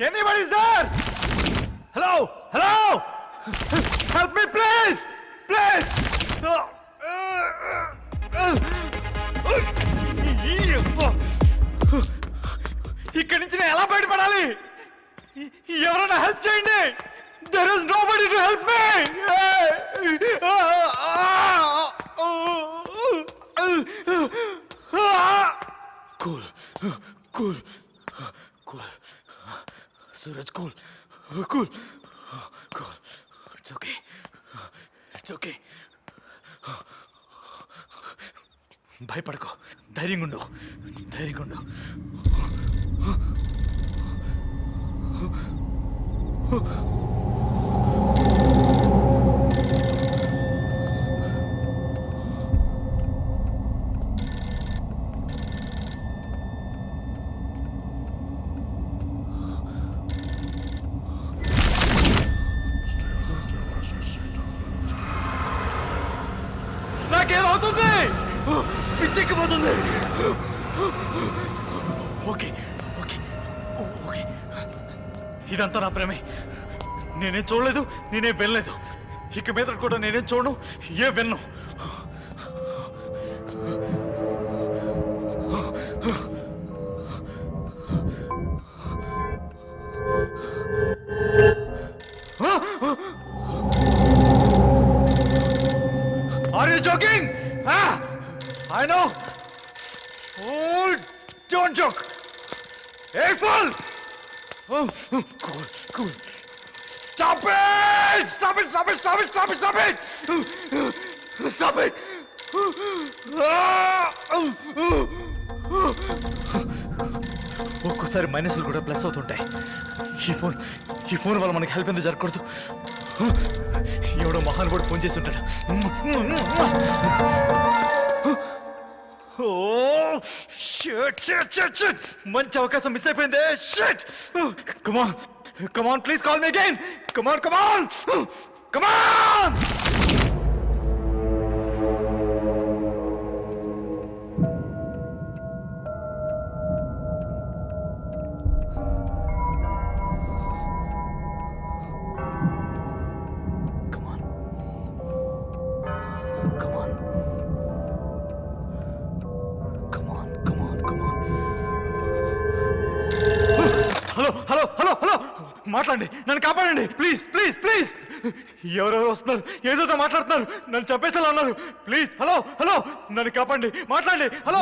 Anybody's there? Hello? Hello? Help me, please! Please! ఇక్కడి నుంచి నేను ఎలా బయటపడాలి? ఎవరైనా హెల్ప్ చేయండి. There is nobody to help me. Cool. Cool. Cool. Suraj, cool. Cool. Cool. It's okay. It's okay. భయపడకో. ధైర్యంగా ఉండు. ధైర్యంగా ఉండు. నాకేమవుతుంది? పిచ్చెక్కిపోతుంది. ఓకే ఓకే ఓకే, ఇదంతా నా ప్రేమే. నేనేం చూడలేదు, నేనేం వినలేదు. ఇక మీద కూడా నేనేం చూడను, ఏ విన్ను. Are you joking? Ah, I know. Oh, don't joke. Hey, fool! Oh, cool, cool. Stop it! Stop it! Stop it! Stop it! Stop it! Stop it! Stop it! ఒక్కోసారి మైనస్లు కూడా ప్లస్ అవుతుంటాయి. ఈ ఫోన్ వల్ల మనకి హెల్ప్ ఎందుకు జరగకూడదు? ఎవడో మహానుభావుడు ఫోన్ చేసి ఉంటాడు. మంచి అవకాశం మిస్ అయిపోయింది. Shit! Come on come on, please call me again. Come on come on come on. Hello hello hello hello, మాట్లాడండి, నన్ను కాపాడండి ప్లీజ్ ప్లీజ్ ప్లీజ్. ఎవరెవరు వస్తున్నారు, ఏదో మాట్లాడుతున్నారు, నన్ను చంపేసేలా ఉన్నారు. ప్లీజ్ హలో హలో, నన్ను కాపాడండి, మాట్లాడండి. హలో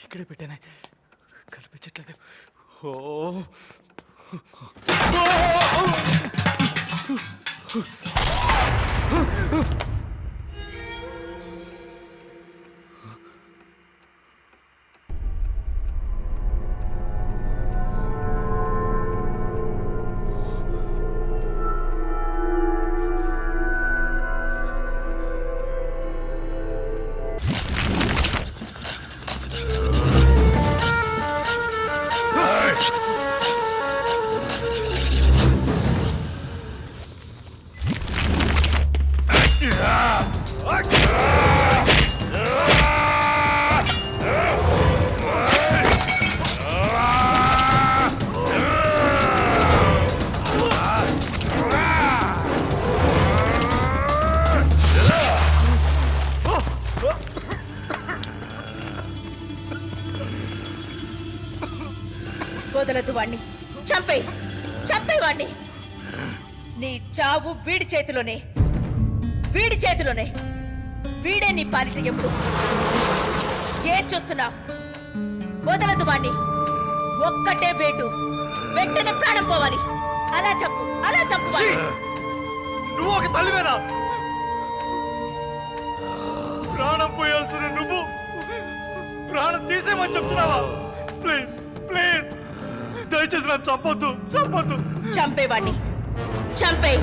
ఇక్కడే పెట్టానే, కనిపించట్లేదు. ఓ వాణ్ణి. చంపేయ్, చంపేయ్ వాణ్ణి. నీ చావు వీడి చేతిలోనే, వీడి చేతిలోనే. వీడే నీ పాలిట ఎప్పుడు. ఏం చూస్తున్నావు? వదలదు వాణ్ణి. ఒక్కటే వేటు, వెంటనే ప్రాణం పోవాలి. అలా చంపు, అలా చంపు వాణ్ణి. నువ్వు ఒక తల్లివేనా? ప్రాణం పోయాల్సిన నువ్వు ప్రాణం తీసేమని చెప్తున్నావా? ప్లీజ్ ప్లీజ్ దయచేసి నన్ను చంపొద్దు, చంపొద్దు. చంపేవాణ్ణి, చంపే.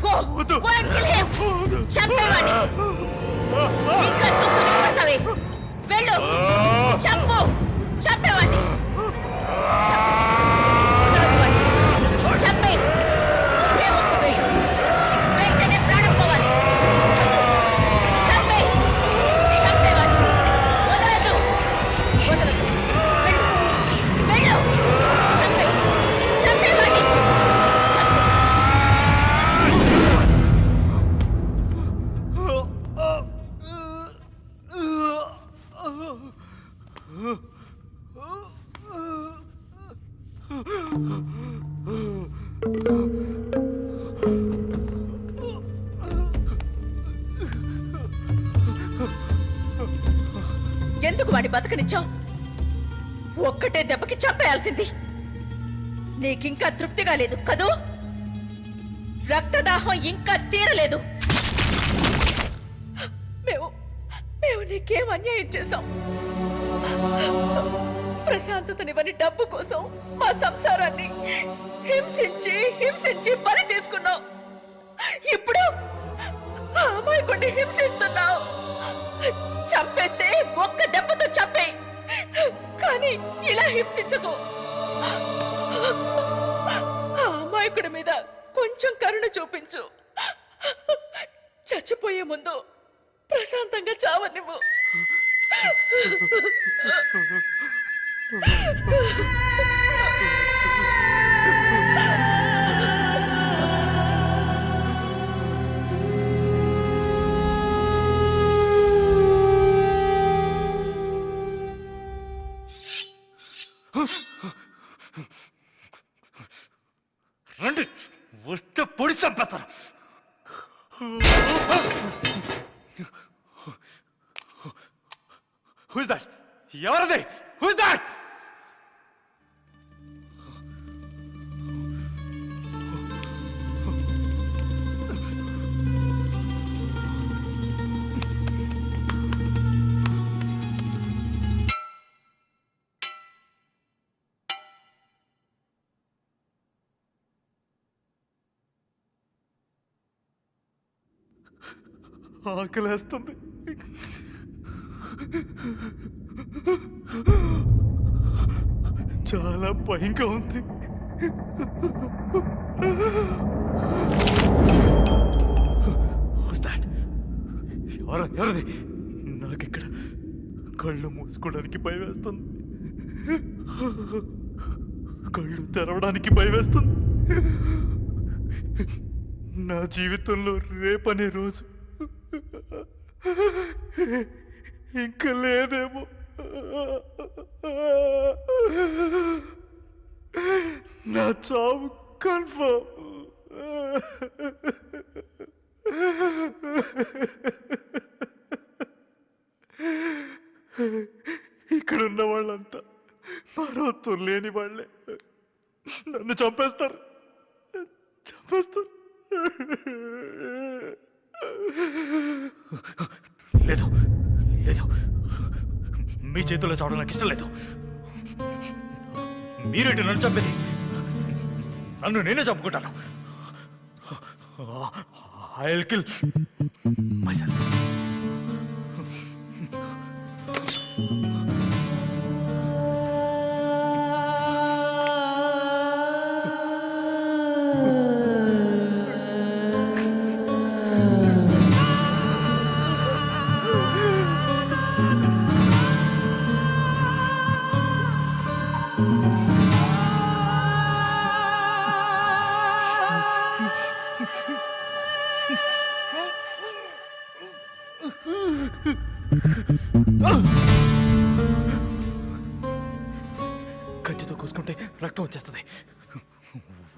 గో, వద్దు. Go and kill him. చంపేవాణ్ణి. ఇంకా చూస్తూనే ఉంటావే. వెళ్ళు, చంపు, చంపేవాణ్ణి. చంపే. ఒకే ఒక్క వేటు. వెంటనే ప్రాణం పోవాలి. చంపే, చంపేవాణ్ణి. వదలదు, వదలదు. వెళ్ళు, వెళ్ళు. చంపే, చంపేవాణ్ణి. ఎందుకు వాడి బతకనిచ్చావు? ఒక్కటే దెబ్బకి చంపేయాల్సింది. నీకింకా తృప్తిగా లేదు కదూ? రక్తదాహం ఇంకా తీరలేదు. మేము మేము నీకేం అన్యాయం చేశాం? ప్రశాంతతనివ్వని డబ్బు కోసం మా సంసారాన్ని హింసించి హింసించి బలి తీసుకున్నావు. ఇప్పుడు ఆ అమాయకుడిని హింసిస్తున్నావు. చంపేస్తే ఒక్క దెబ్బతో చంపేయి, కానీ ఇలా హింసించకు. ఆ అమాయకుడి మీద కొంచెం కరుణ చూపించు. చచ్చిపోయే ముందు ప్రశాంతంగా చావనివ్వు. రండి, వస్తే పొడి చంపేస్తాను. Who's that? ఎవరది? Who's that? ఆకలేస్తుంది. చాలా భయంగా ఉంది. ఎవరది? నాకిక్కడ కళ్ళు మూసుకోవడానికి భయం వేస్తుంది, కళ్ళు తెరవడానికి భయం వేస్తుంది. నా జీవితంలో రేపనే రోజు ఇంకా లేదేమో. నా చావు కన్ఫర్మ్. ఇక్కడున్న వాళ్ళంతా పర్వతం లేని వాళ్ళే. నన్ను చంపేస్తారు. లేదు లేదు, మీ చేతుల్లో చావడం నాకు ఇష్టం లేదు. మీరేంటి నన్ను చంపేది? నన్ను నేనే చంపుకుంటాను. I'll kill myself.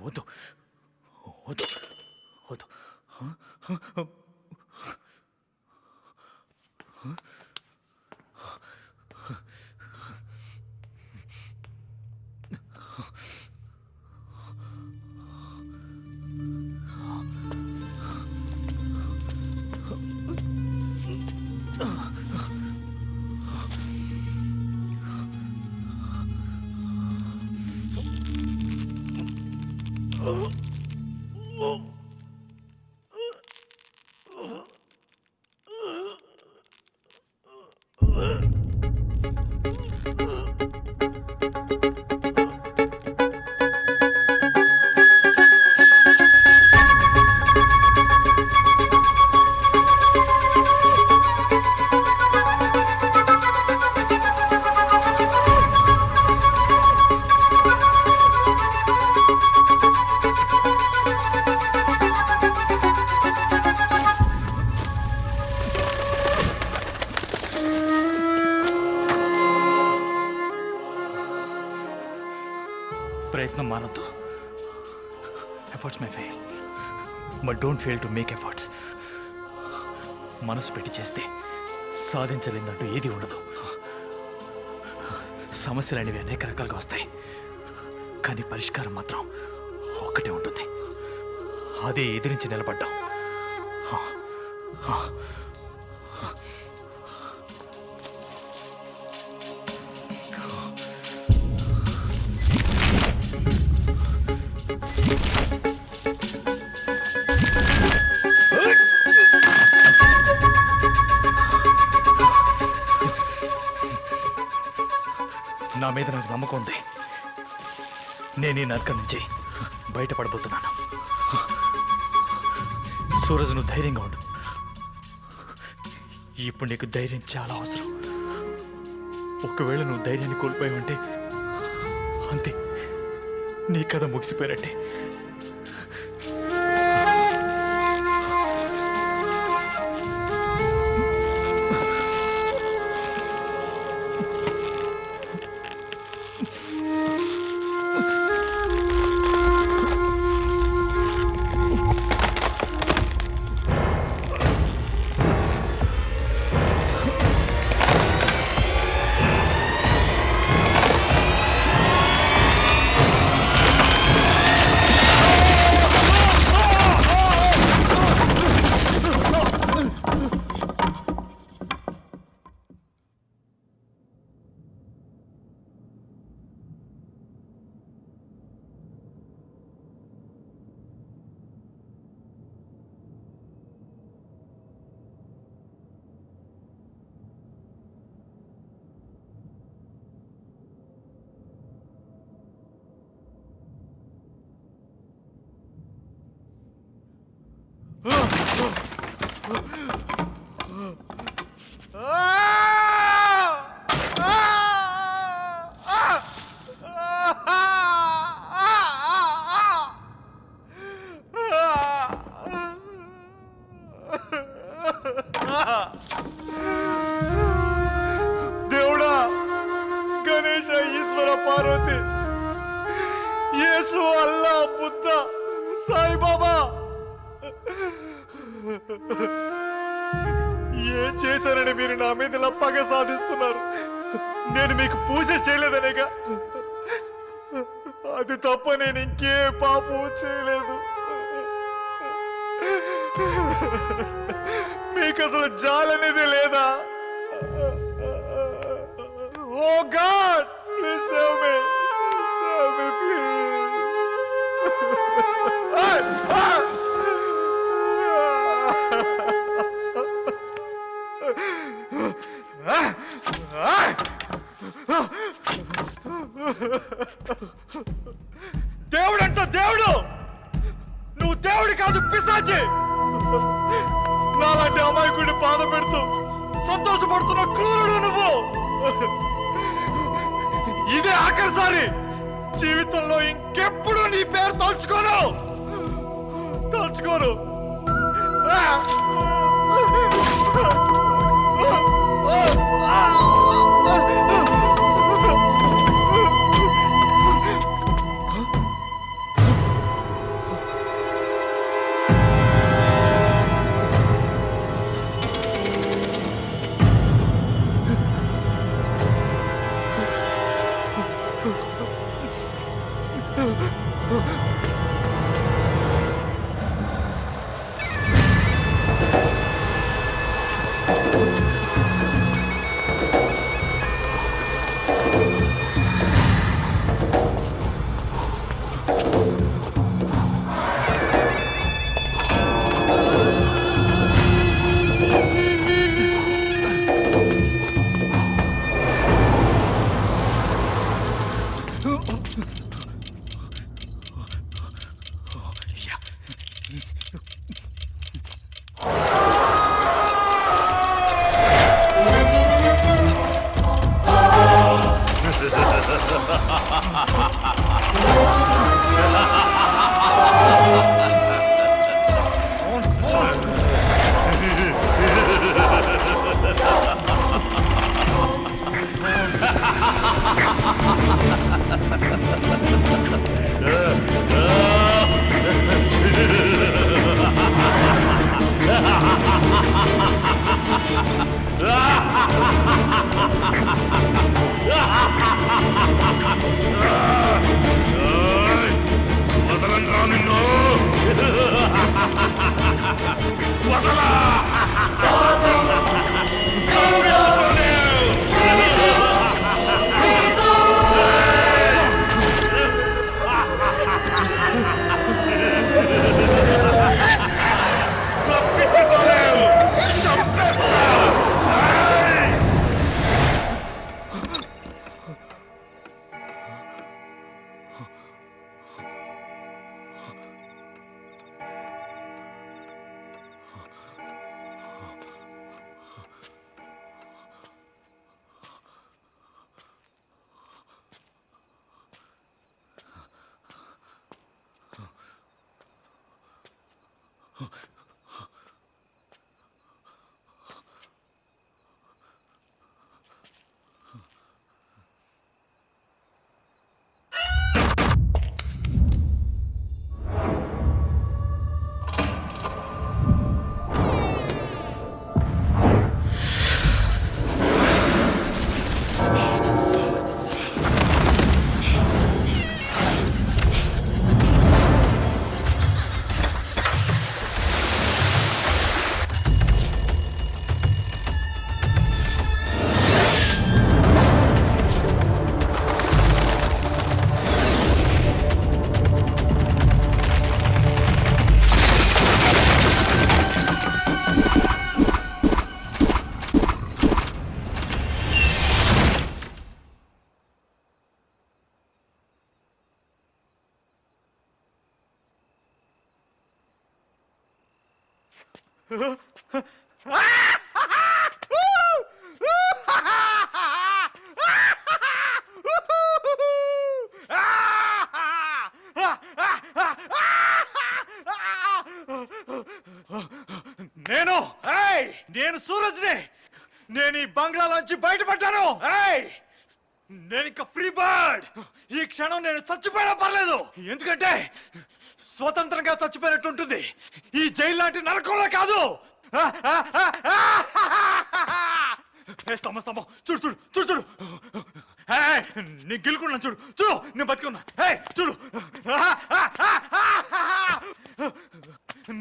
వద్దు వద్దు వద్దు. ప్రయత్నం మానొద్దు. Efforts may fail but don't fail to make efforts. మనసు పెట్టి చేస్తే సాధించలేదంటూ ఏది ఉండదు. సమస్యలు అనేవి అనేక రకాలుగా వస్తాయి, కానీ పరిష్కారం మాత్రం ఒక్కటే ఉంటుంది. అదే ఎదిరించి నిలబడ్డాం. నా మీద నాకు నమ్మకం ఉంది. నేను ఈ నరకం నుంచి బయటపడబోతున్నాను. సూరజ్, నువ్వు ధైర్యంగా ఉండు. ఇప్పుడు నీకు ధైర్యం చాలా అవసరం. ఒకవేళ నువ్వు ధైర్యాన్ని కోల్పోయి ఉంటే అంతే, నీ కథ ముగిసిపోయినట్టే. దేవుడా, గణేశ, ఈశ్వర, పార్వతి, యేసు, అల్లా, బుద్ధ, సాయిబాబా, ఏం చేశారని మీరు నా మీద ఇలా పగ సాధిస్తున్నారు? నేను మీకు పూజ చేయలేదనేగా. అది తప్ప నేను ఇంకే పాపం చేయలేదు. మీకు అసలు జాలనేది లేదా? Oh god, please save me, save me please. దేవుడంట దేవుడు, నువ్వు దేవుడి కాదు, పిశాచి. నాలాంటి అమాయకుడిని బాధ పెడుతూ సంతోషపడుతున్న క్రూరుడు నువ్వు. ఇదే ఆఖరిసారి. జీవితంలో ఇంకెప్పుడు నీ పేరు తలుచుకోను. నేను సూరజ్ని. నేను ఈ బంగ్లాలోంచి బయటపడ్డాను. నేను ఇంకా ఫ్రీ బర్డ్. ఈ క్షణం నేను చచ్చిపోయినా పర్లేదు, ఎందుకంటే స్వతంత్రంగా చచ్చిపోయినట్టుంటుంది. ఈ జైలు లాంటి నరకంలో కాదు. స్తంభం స్తంభం చూడు చూడు చూడు చూడు. నేను గెలుకున్నాను చూడు చూడు. నేను బతుకున్నా. చూడు,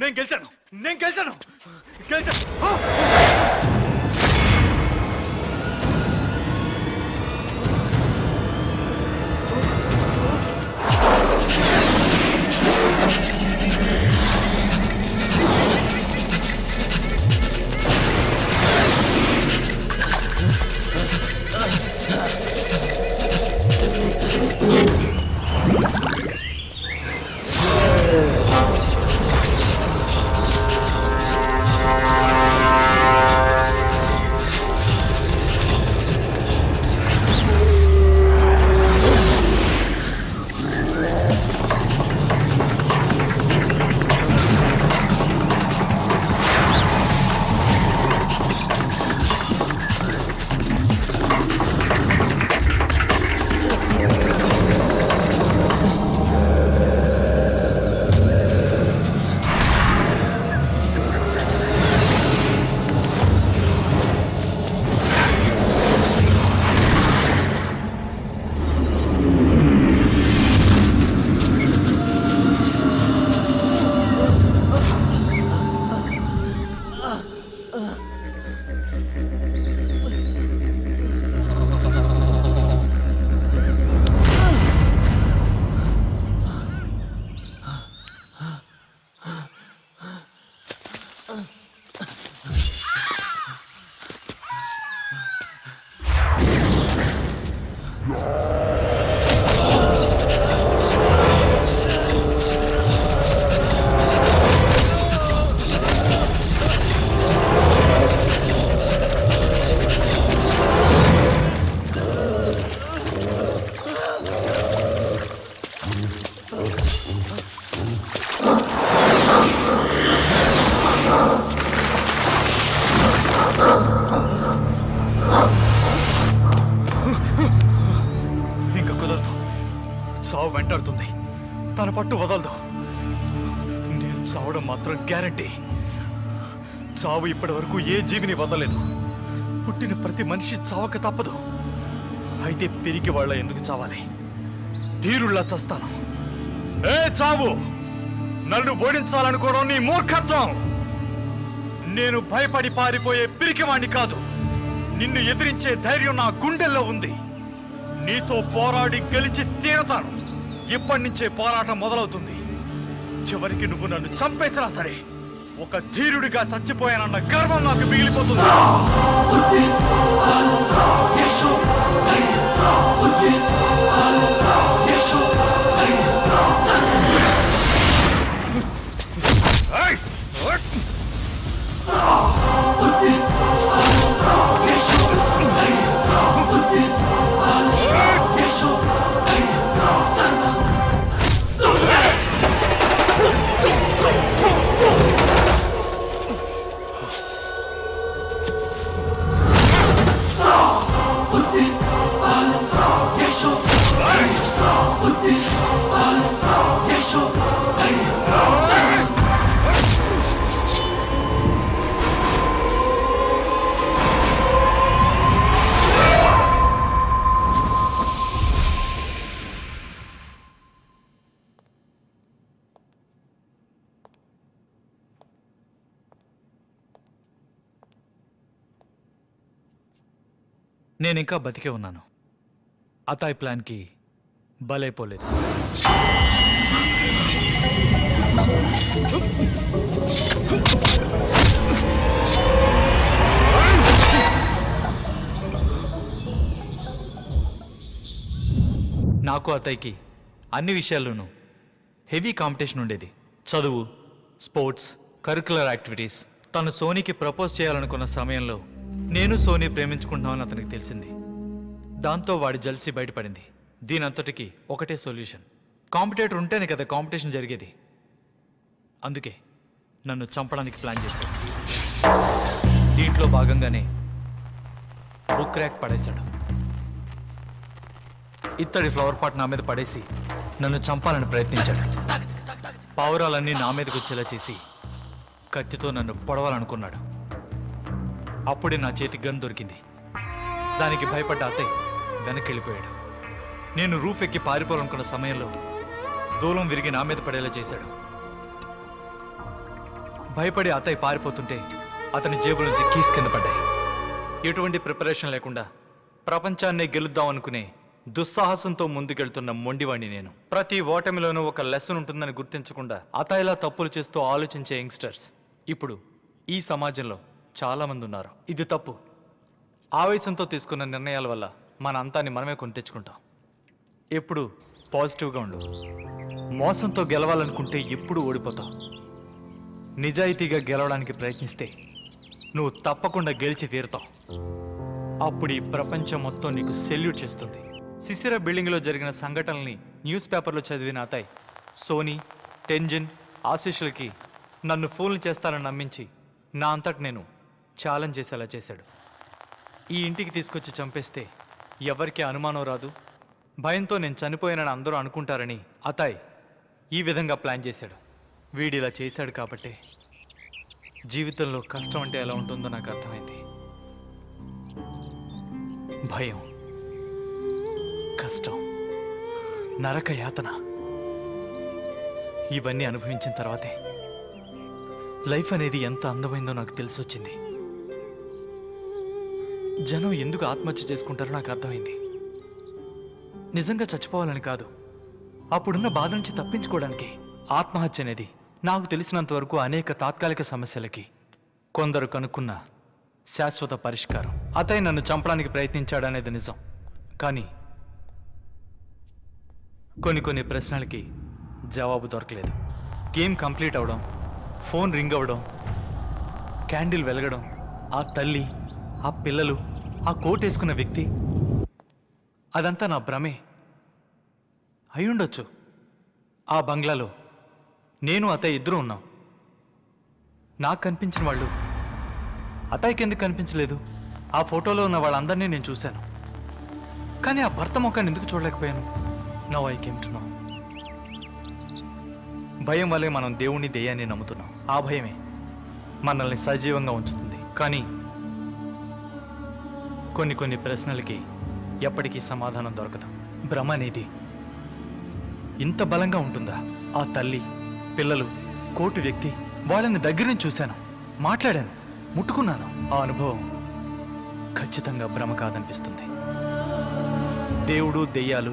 నేను గెలిచాను. నేను గెలిచాను గెలిచాను. పట్టు వదలదు. నేను చావడం మాత్రం గ్యారంటీ. చావు ఇప్పటి వరకు ఏ జీవిని వదలలేదు. పుట్టిన ప్రతి మనిషి చావక తప్పదు. అయితే పెరిగి వాళ్ళ ఎందుకు చావాలి? ధీరుల్లా చస్తాను. ఏ చావు, నన్ను ఓడించాలనుకోవడం నీ మూర్ఖత్వం. నేను భయపడి పారిపోయే పిరికివాణ్ణి కాదు. నిన్ను ఎదిరించే ధైర్యం నా గుండెల్లో ఉంది. నీతో పోరాడి గెలిచి తీరతాను. ఇప్పటి నుంచే పోరాటం మొదలవుతుంది. చివరికి నువ్వు నన్ను చంపేసినా సరే ఒక ధీరుడిగా చచ్చిపోయానన్న గర్వం నాకు మిగిలిపోతుంది. నేను ఇంకా బతికే ఉన్నాను. అతాయ్ ప్లాన్కి బలైపోలేదు. నాకు అతయ్యకి అన్ని విషయాల్లోనూ హెవీ కాంపిటీషన్ ఉండేది. చదువు, స్పోర్ట్స్, కరిక్యులర్ యాక్టివిటీస్. తను సోనీకి ప్రపోజ్ చేయాలనుకున్న సమయంలో నేను సోనీ ప్రేమించుకుంటున్నామని అతనికి తెలిసింది. దాంతో వాడి జల్సీ బయటపడింది. దీనంతటికి ఒకటే సొల్యూషన్. కాంపిటేటర్ ఉంటేనే కదా కాంపిటీషన్ జరిగేది. అందుకే నన్ను చంపడానికి ప్లాన్ చేశాడు. దీంట్లో భాగంగానే బుక్ ర్యాక్ పడేశాడు. ఇత్తడి ఫ్లవర్ పాట్ నా మీద పడేసి నన్ను చంపాలని ప్రయత్నించాడు. పావురాలన్నీ నా మీదకి వచ్చేలా చేసి కత్తితో నన్ను పొడవాలనుకున్నాడు. అప్పుడే నా చేతి గన్ దొరికింది. దానికి భయపడ్డ అత్తయ్య వెనక్కి వెళ్ళిపోయాడు. నేను రూఫ్ ఎక్కి పారిపోవాలనుకున్న సమయంలో దూలం విరిగి నా మీద పడేలా చేశాడు. భయపడి అత్తయ్య పారిపోతుంటే అతని జేబు నుంచి కీస్ కింద పడ్డాయి. ఎటువంటి ప్రిపరేషన్ లేకుండా ప్రపంచాన్నే గెలుద్దాం అనుకునే దుస్సాహసంతో ముందుకెళ్తున్న మొండివాణ్ణి నేను. ప్రతి ఓటమిలోనూ ఒక లెసన్ ఉంటుందని గుర్తించకుండా అతయ్యలా తప్పులు చేస్తూ ఆలోచించే యంగ్స్టర్స్ ఇప్పుడు ఈ సమాజంలో చాలా మంది ఉన్నారు. ఇది తప్పు. ఆవేశంతో తీసుకున్న నిర్ణయాల వల్ల మన అంతాన్ని మనమే కొని తెచ్చుకుంటాం. ఎప్పుడు పాజిటివ్గా ఉండు. మోసంతో గెలవాలనుకుంటే ఎప్పుడు ఓడిపోతావు. నిజాయితీగా గెలవడానికి ప్రయత్నిస్తే నువ్వు తప్పకుండా గెలిచి తీరుతావు. అప్పుడు ఈ ప్రపంచం మొత్తం నీకు సెల్యూట్ చేస్తుంది. సిసిర బిల్డింగ్లో జరిగిన సంఘటనల్ని న్యూస్ పేపర్లో చదివిన అతయ్ సోనీ, టెంజిన్, ఆశీస్సులకి నన్ను ఫూల్ని చేస్తానని నమ్మించి నా అంతటి నేను ఛాలెంజ్ చేసేలా చేశాడు. ఈ ఇంటికి తీసుకొచ్చి చంపేస్తే ఎవరికి అనుమానం రాదు. భయంతో నేను చనిపోయానని అందరూ అనుకుంటారని అతయ్ ఈ విధంగా ప్లాన్ చేశాడు. వీడిలా చేశాడు కాబట్టే జీవితంలో కష్టం అంటే ఎలా ఉంటుందో నాకు అర్థమైంది. భయం, కష్టం, నరక యాతన ఇవన్నీ అనుభవించిన తర్వాతే లైఫ్ అనేది ఎంత అందమైందో నాకు తెలిసొచ్చింది. జనం ఎందుకు ఆత్మహత్య చేసుకుంటారో నాకు అర్థమైంది. నిజంగా చచ్చిపోవాలని కాదు, అప్పుడున్న బాధ నుంచి తప్పించుకోవడానికి. ఆత్మహత్య అనేది నాకు తెలిసినంత వరకు అనేక తాత్కాలిక సమస్యలకి కొందరు కనుక్కున్న శాశ్వత పరిష్కారం. అతయ్య నన్ను చంపడానికి ప్రయత్నించాడనేది నిజం. కానీ కొన్ని ప్రశ్నలకి జవాబు దొరకలేదు. గేమ్ కంప్లీట్ అవడం, ఫోన్ రింగ్ అవ్వడం, క్యాండిల్ వెలగడం, ఆ తల్లి, ఆ పిల్లలు, ఆ కోట్ వేసుకున్న వ్యక్తి, అదంతా నా భ్రమే అయ్యుండొచ్చు. ఆ బంగ్లాలో నేను అతయ్య ఇద్దరూ ఉన్నాం. నాకు కనిపించిన వాళ్ళు అతయ్యకి ఎందుకు కనిపించలేదు? ఆ ఫోటోలో ఉన్న వాళ్ళందరినీ నేను చూశాను, కానీ ఆ భర్త ముఖాన్ని ఎందుకు చూడలేకపోయాను? Now I came to know. భయం వల్లే మనం దేవుణ్ణి దెయ్యాన్ని నమ్ముతున్నాం. ఆ భయమే మనల్ని సజీవంగా ఉంచుతుంది. కానీ కొన్ని ప్రశ్నలకి ఎప్పటికీ సమాధానం దొరకదు. భ్రమ అనేది ఇంత బలంగా ఉంటుందా? ఆ తల్లి, పిల్లలు, కోటి వ్యక్తి, వాళ్ళని దగ్గర నుంచి చూశాను, మాట్లాడాను, ముట్టుకున్నాను. ఆ అనుభవం ఖచ్చితంగా భ్రమ కాదనిపిస్తుంది. దేవుడు, దెయ్యాలు